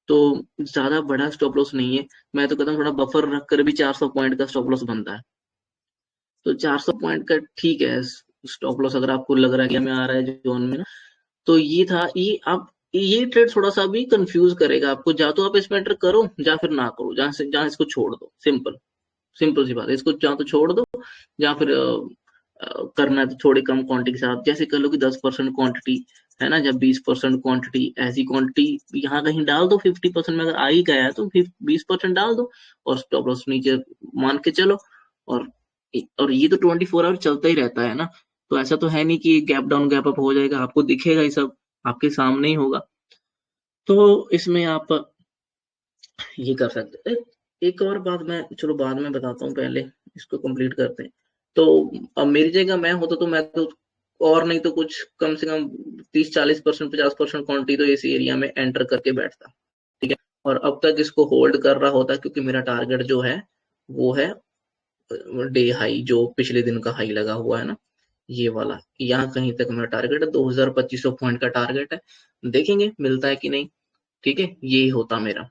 तो ज्यादा बड़ा स्टॉप लॉस नहीं है। मैं तो कहता हूँ थोड़ा बफर रखकर भी 400 पॉइंट का स्टॉप लॉस बनता है, तो 400 पॉइंट का ठीक है स्टॉप लॉस, अगर आपको लग रहा है कि हमें आ रहा है जोन में ना। तो ये था ये। आप ये ट्रेड थोड़ा सा भी कंफ्यूज करेगा आपको, जा तो आप इसमें एंटर करो या फिर ना करो, जहां इसको छोड़ दो, सिंपल सिंपल सी बात है, इसको जहाँ तो छोड़ दो, या फिर करना है तो थोड़ी कम क्वांटिटी के साथ, जैसे कर लो कि 10% क्वांटिटी है ना, जब 20% क्वांटिटी, ऐसी क्वांटिटी यहाँ कहीं डाल दो, 50% में अगर आ ही गया है तो 20% डाल दो और स्टॉप लॉस नीचे मान के चलो। और ये तो 24 आवर चलता ही रहता है ना, तो ऐसा तो है नहीं कि गैप डाउन गैप अप हो जाएगा, आपको दिखेगा ही सब, आपके सामने ही होगा। तो इसमें आप ये कर सकते हैं। एक और बात मैं चलो बाद में बताता हूँ, पहले इसको कंप्लीट करते हैं। तो अब मेरी जगह मैं होता तो मैं तो और नहीं तो कुछ कम से कम 30-40%, 50% क्वांटिटी तो इस एरिया में एंटर करके बैठता, ठीक है। और अब तक इसको होल्ड कर रहा होता, क्योंकि मेरा टारगेट जो है वो है डे हाई, जो पिछले दिन का हाई लगा हुआ है ना, ये वाला, यहाँ कहीं तक मेरा टारगेट है, 2200 पॉइंट का टारगेट है। देखेंगे मिलता है कि नहीं, ठीक है। ये होता मेरा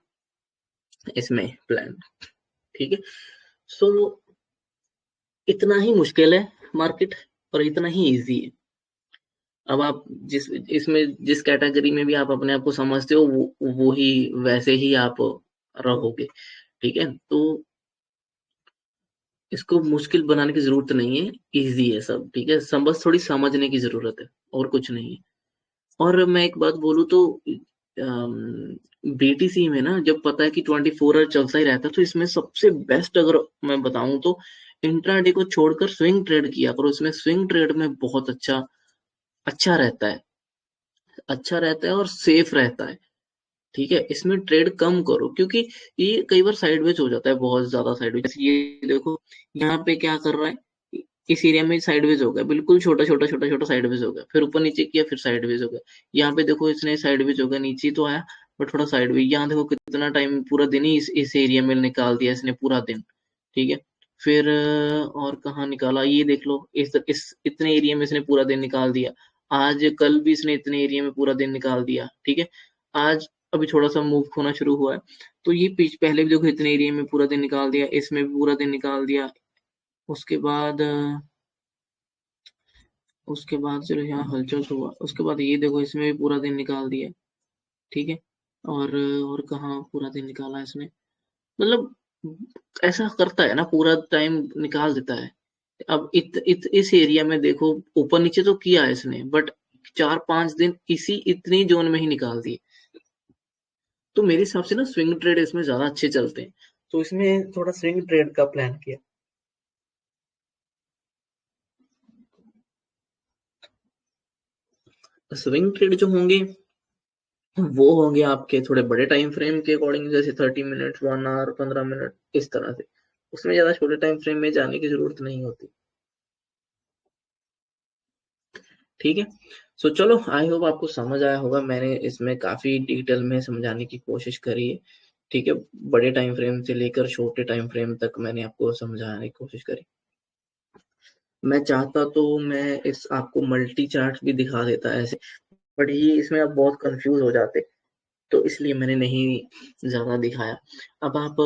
इसमें प्लान, ठीक है। सो इतना ही मुश्किल है मार्केट, और इतना ही इजी है। अब आप जिस इसमें जिस कैटेगरी में भी आप अपने आप को समझते हो, वो ही वैसे ही आप रहोगे, ठीक है। तो इसको मुश्किल बनाने की जरूरत नहीं है, इजी है सब, ठीक है। सब बस थोड़ी समझने की जरूरत है, और कुछ नहीं है। और मैं एक बात बोलूँ तो बीटीसी में ना, जब पता है कि 24 आवर चलता ही रहता है, तो इसमें सबसे बेस्ट अगर मैं बताऊं तो इंट्राडे को छोड़कर स्विंग ट्रेड किया करो। इसमें स्विंग ट्रेड में बहुत अच्छा अच्छा रहता है, अच्छा रहता है और सेफ रहता है, ठीक है। इसमें ट्रेड कम करो, क्योंकि ये कई बार साइडवेज हो जाता है, बहुत ज्यादा साइडवेज। जैसे ये देखो, यहाँ पे क्या कर रहा है, इस एरिया में साइडवेज हो गया, बिल्कुल छोटा छोटा छोटा छोटा साइडवेज हो गया, फिर ऊपर नीचे किया, फिर साइडवेज हो गया। यहाँ पे देखो इसने साइडवेज हो गया, नीचे तो आया बट थोड़ा साइडवेज। यहाँ देखो कितना टाइम, पूरा दिन ही इस एरिया में निकाल दिया इसने, पूरा दिन, ठीक है। फिर और कहाँ निकाला, ये देख लो, इस इतने एरिया में इसने पूरा दिन निकाल दिया। आज कल भी इसने इतने एरिया में पूरा दिन निकाल दिया, ठीक है। आज अभी थोड़ा-सा मूव होना शुरू हुआ है। तो ये पहले भी देखो इतने एरिया में पूरा दिन निकाल दिया, इसमें भी पूरा दिन निकाल दिया। उसके बाद उसके बाद चलो यहाँ हलचल तो हुआ। उसके बाद ये देखो, इसमें भी पूरा दिन निकाल दिया, ठीक है। और कहाँ पूरा दिन निकाला इसने, मतलब ऐसा करता है ना, पूरा टाइम निकाल देता है। अब इस एरिया में देखो, ऊपर नीचे तो किया है इसने, बट 4-5 दिन इसी इतनी जोन में ही निकाल दिए। तो मेरे हिसाब से ना स्विंग ट्रेड इसमें ज़्यादा अच्छे चलते हैं। तो इसमें थोड़ा स्विंग ट्रेड का प्लान किया। स्विंग ट्रेड जो होंगे, वो होंगे आपके थोड़े बड़े टाइम फ्रेम के अकॉर्डिंग, जैसे 30 मिनट, 1 आवर, 15 मिनट, इस तरह से। उसमें ज़्यादा छोटे टाइम फ्रेम में जाने की ज़रूरत नहीं होती, ठीक है। सो चलो, आई होप आपको समझ आया होगा। मैंने इसमें काफ़ी डिटेल में समझाने की कोशिश करी है, ठीक है। बड़े टाइम फ्रेम से लेकर छोटे टाइम फ्रेम तक मैंने आपको समझाने की कोशिश करी। मैं चाहता तो मैं इस आपको मल्टी चार्ट भी दिखा देता ऐसे, बट ये इसमें आप बहुत कंफ्यूज हो जाते, तो इसलिए मैंने नहीं ज्यादा दिखाया। अब आप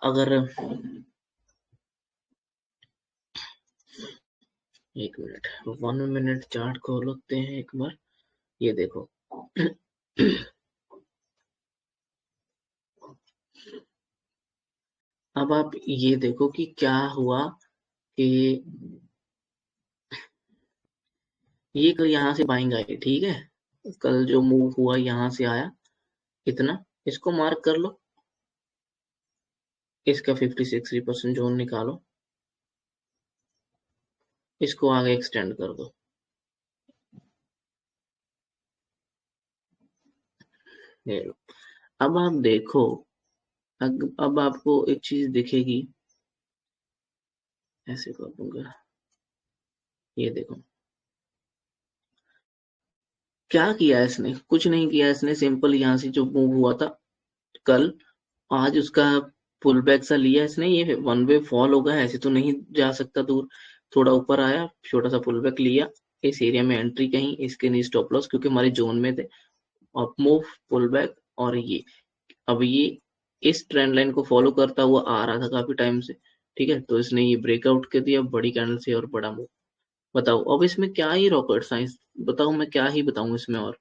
अगर 1 मिनट, 1 मिनट चार्ट खोलते हैं एक बार, ये देखो। अब आप ये देखो कि क्या हुआ, कि ये कल यहाँ से बाइंग आई, ठीक है। कल जो मूव हुआ यहाँ से आया इतना, इसको मार्क कर लो, इसका 50-60% जोन निकालो, इसको आगे एक्सटेंड कर दो, ये लो। अब आप देखो, अब आपको एक चीज दिखेगी, ऐसे कर दूंगा, ये देखो क्या किया है इसने। कुछ नहीं किया इसने, सिंपल यहाँ से जो मूव हुआ था कल, आज उसका पुल बैक सा लिया इसने। ये वन वे फॉल होगा, ऐसे तो नहीं जा सकता दूर। थोड़ा ऊपर आया, छोटा सा पुल बैक लिया, इस एरिया में एंट्री कहीं, इसके नीचे स्टॉप लॉस, क्योंकि हमारे जोन में थे। अप मूव, पुल बैक, और ये अब ये इस ट्रेंड लाइन को फॉलो करता हुआ आ रहा था काफी टाइम से, ठीक है। तो इसने ये ब्रेकआउट कर दिया बड़ी कैंडल से, और बड़ा मूव। बताओ अब इसमें क्या ही रॉकेट साइंस, बताओ मैं क्या ही बताऊं इसमें। और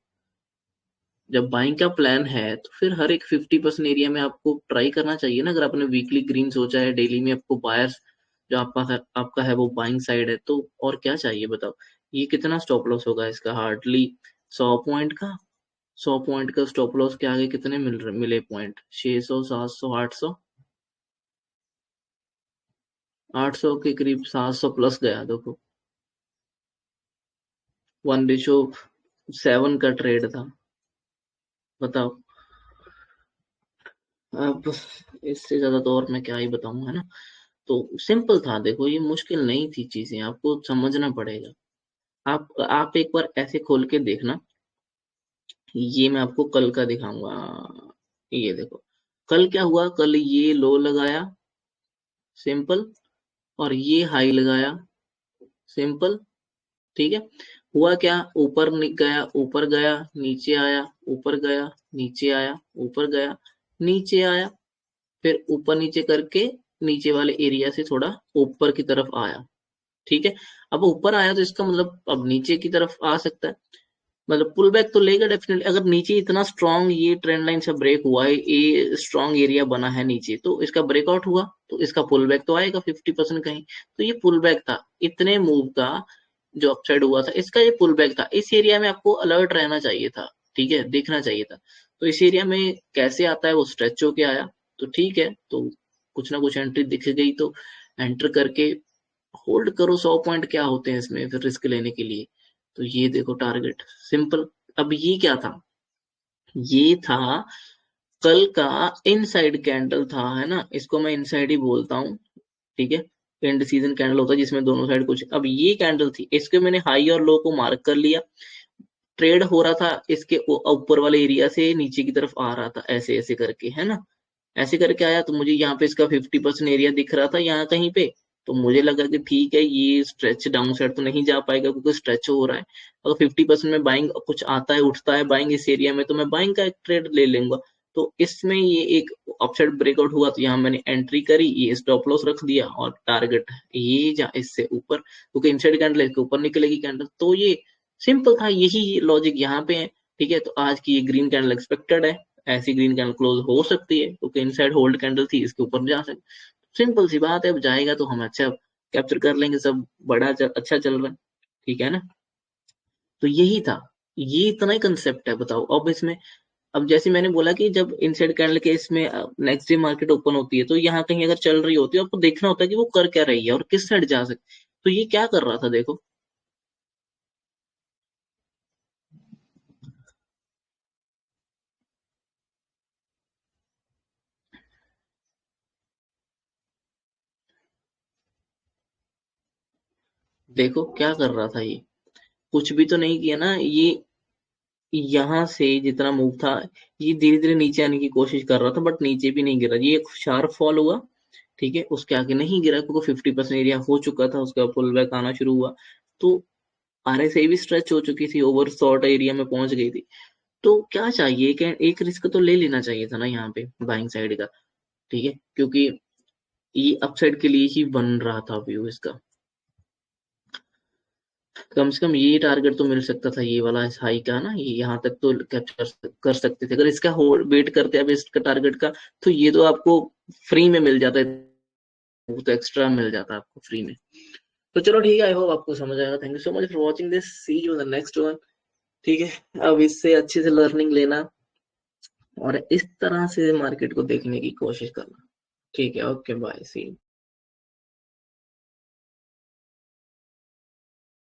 जब बाइंग का प्लान है, तो फिर हर एक 50% एरिया में आपको ट्राई करना चाहिए ना। अगर आपने वीकली ग्रीन सोचा है, डेली में आपको बायर्स जो आपका है वो बाइंग साइड है, तो और क्या चाहिए बताओ। ये कितना स्टॉप लॉस होगा इसका, हार्डली 100 पॉइंट का। 100 पॉइंट का स्टॉप लॉस के आगे कितने मिले पॉइंट, 600, 700, 800, 800 के करीब, 700 प्लस गया देखो। 1:7 का ट्रेड था, बताओ। अब इससे ज्यादा तो और मैं क्या ही बताऊं, है ना। तो सिंपल था, देखो ये मुश्किल नहीं थी, चीजें आपको समझना पड़ेगा। आप एक बार ऐसे खोल के देखना, ये मैं आपको कल का दिखाऊंगा। ये देखो कल क्या हुआ, कल ये लो लगाया सिंपल, और ये हाई लगाया सिंपल, ठीक है। हुआ क्या, ऊपर गया, ऊपर गया, नीचे आया, ऊपर गया, नीचे आया, ऊपर गया, नीचे आया, फिर ऊपर नीचे करके नीचे वाले एरिया से थोड़ा ऊपर की तरफ आया, ठीक है। अब ऊपर आया तो इसका मतलब अब नीचे की तरफ आ सकता है, मतलब पुल बैक तो लेगा डेफिनेटली। अगर नीचे इतना स्ट्रांग ये ट्रेंड लाइन से ब्रेक हुआ है, ये स्ट्रांग एरिया बना है नीचे, तो इसका ब्रेकआउट हुआ तो इसका पुल बैक तो आएगा 50% कहीं। तो ये पुल बैक था, इतने मूव का जो अपसाइड हुआ था, इसका ये पुल बैक था। इस एरिया में आपको अलर्ट रहना चाहिए था, ठीक है, देखना चाहिए था। तो इस एरिया में कैसे आता है, वो स्ट्रेच होके आया, तो ठीक है, तो कुछ ना कुछ एंट्री दिख गई तो एंटर करके होल्ड करो। 100 पॉइंट क्या होते हैं इसमें फिर रिस्क लेने के लिए। तो ये देखो टारगेट सिंपल। अब ये क्या था, ये था कल का इनसाइड कैंडल था, है ना, इसको मैं इनसाइड ही बोलता हूँ, ठीक है। एंड सीजन कैंडल होता है जिसमें दोनों साइड कुछ, अब ये कैंडल थी, इसके मैंने हाई और लो को मार्क कर लिया। ट्रेड हो रहा था इसके ऊपर वाले एरिया से नीचे की तरफ आ रहा था, ऐसे ऐसे करके, है ना, ऐसे करके आया। तो मुझे यहाँ पे इसका 50% एरिया दिख रहा था यहाँ कहीं पे, तो मुझे लगा कि ठीक है, ये स्ट्रेच डाउन साइड तो नहीं जा पाएगा क्योंकि स्ट्रेच हो रहा है। अगर 50% में बाइंग कुछ आता है, उठता है बाइंग इस एरिया में, तो मैं बाइंग का एक ट्रेड ले लूंगा। तो इसमें ये एक अपसाइड ब्रेकआउट हुआ तो यहाँ मैंने एंट्री करी, ये स्टॉप लॉस रख दिया, और टारगेट ये जा इससे ऊपर, क्योंकि इनसाइड कैंडल इसके ऊपर निकलेगी कैंडल। तो ये सिंपल था, यही लॉजिक यहाँ पे है, ठीक है। तो आज की ये ग्रीन कैंडल एक्सपेक्टेड है, ऐसी ग्रीन कैंडल क्लोज हो सकती है क्योंकि इनसाइड होल्ड कैंडल थी, इसके ऊपर जा सकते। सिंपल सी बात है, अब जाएगा तो हम अच्छा कैप्चर कर लेंगे, सब अच्छा चल रहा है, ठीक है ना। तो यही था, ये इतना ही कंसेप्ट है, बताओ अब इसमें। अब जैसे मैंने बोला कि जब इनसाइड कैंडल के इसमें नेक्स्ट डे मार्केट ओपन होती है, तो यहाँ कहीं अगर चल रही होती है, आपको देखना होता है कि वो कर क्या रही है और किस साइड जा सकती है। तो ये क्या कर रहा था, देखो देखो क्या कर रहा था ये, कुछ भी तो नहीं किया ना ये। यहाँ से जितना मूव था, ये धीरे धीरे नीचे आने की कोशिश कर रहा था, बट नीचे भी नहीं गिरा, ये एक शार्प फॉल हुआ, ठीक है। उसके आगे नहीं गिरा क्योंकि 50% एरिया हो चुका था, उसका पुल बैक आना शुरू हुआ। तो RSI भी स्ट्रेच हो चुकी थी, ओवर शॉर्ट एरिया में पहुंच गई थी। तो क्या चाहिए कि एक रिस्क तो ले लेना चाहिए था ना यहाँ पे बाइंग साइड का, ठीक है, क्योंकि ये अपसाइड के लिए ही बन रहा था व्यू इसका। कम से कम ये टारगेट तो मिल सकता था, ये वाला हाई का ना, ये यहाँ तक तो कैप्चर कर सकते थे। अगर इसका वेट करते अब इसका टारगेट का, तो ये तो आपको फ्री में मिल जाता है, वो तो एक्स्ट्रा मिल जाता है आपको फ्री में। तो चलो ठीक है, आई होप आपको समझ आएगा। Thank you so much for watching this, see you in the next one, ठीक है। अब इससे अच्छे से लर्निंग लेना और इस तरह से मार्केट को देखने की कोशिश करना, ठीक है। Okay bye, see you.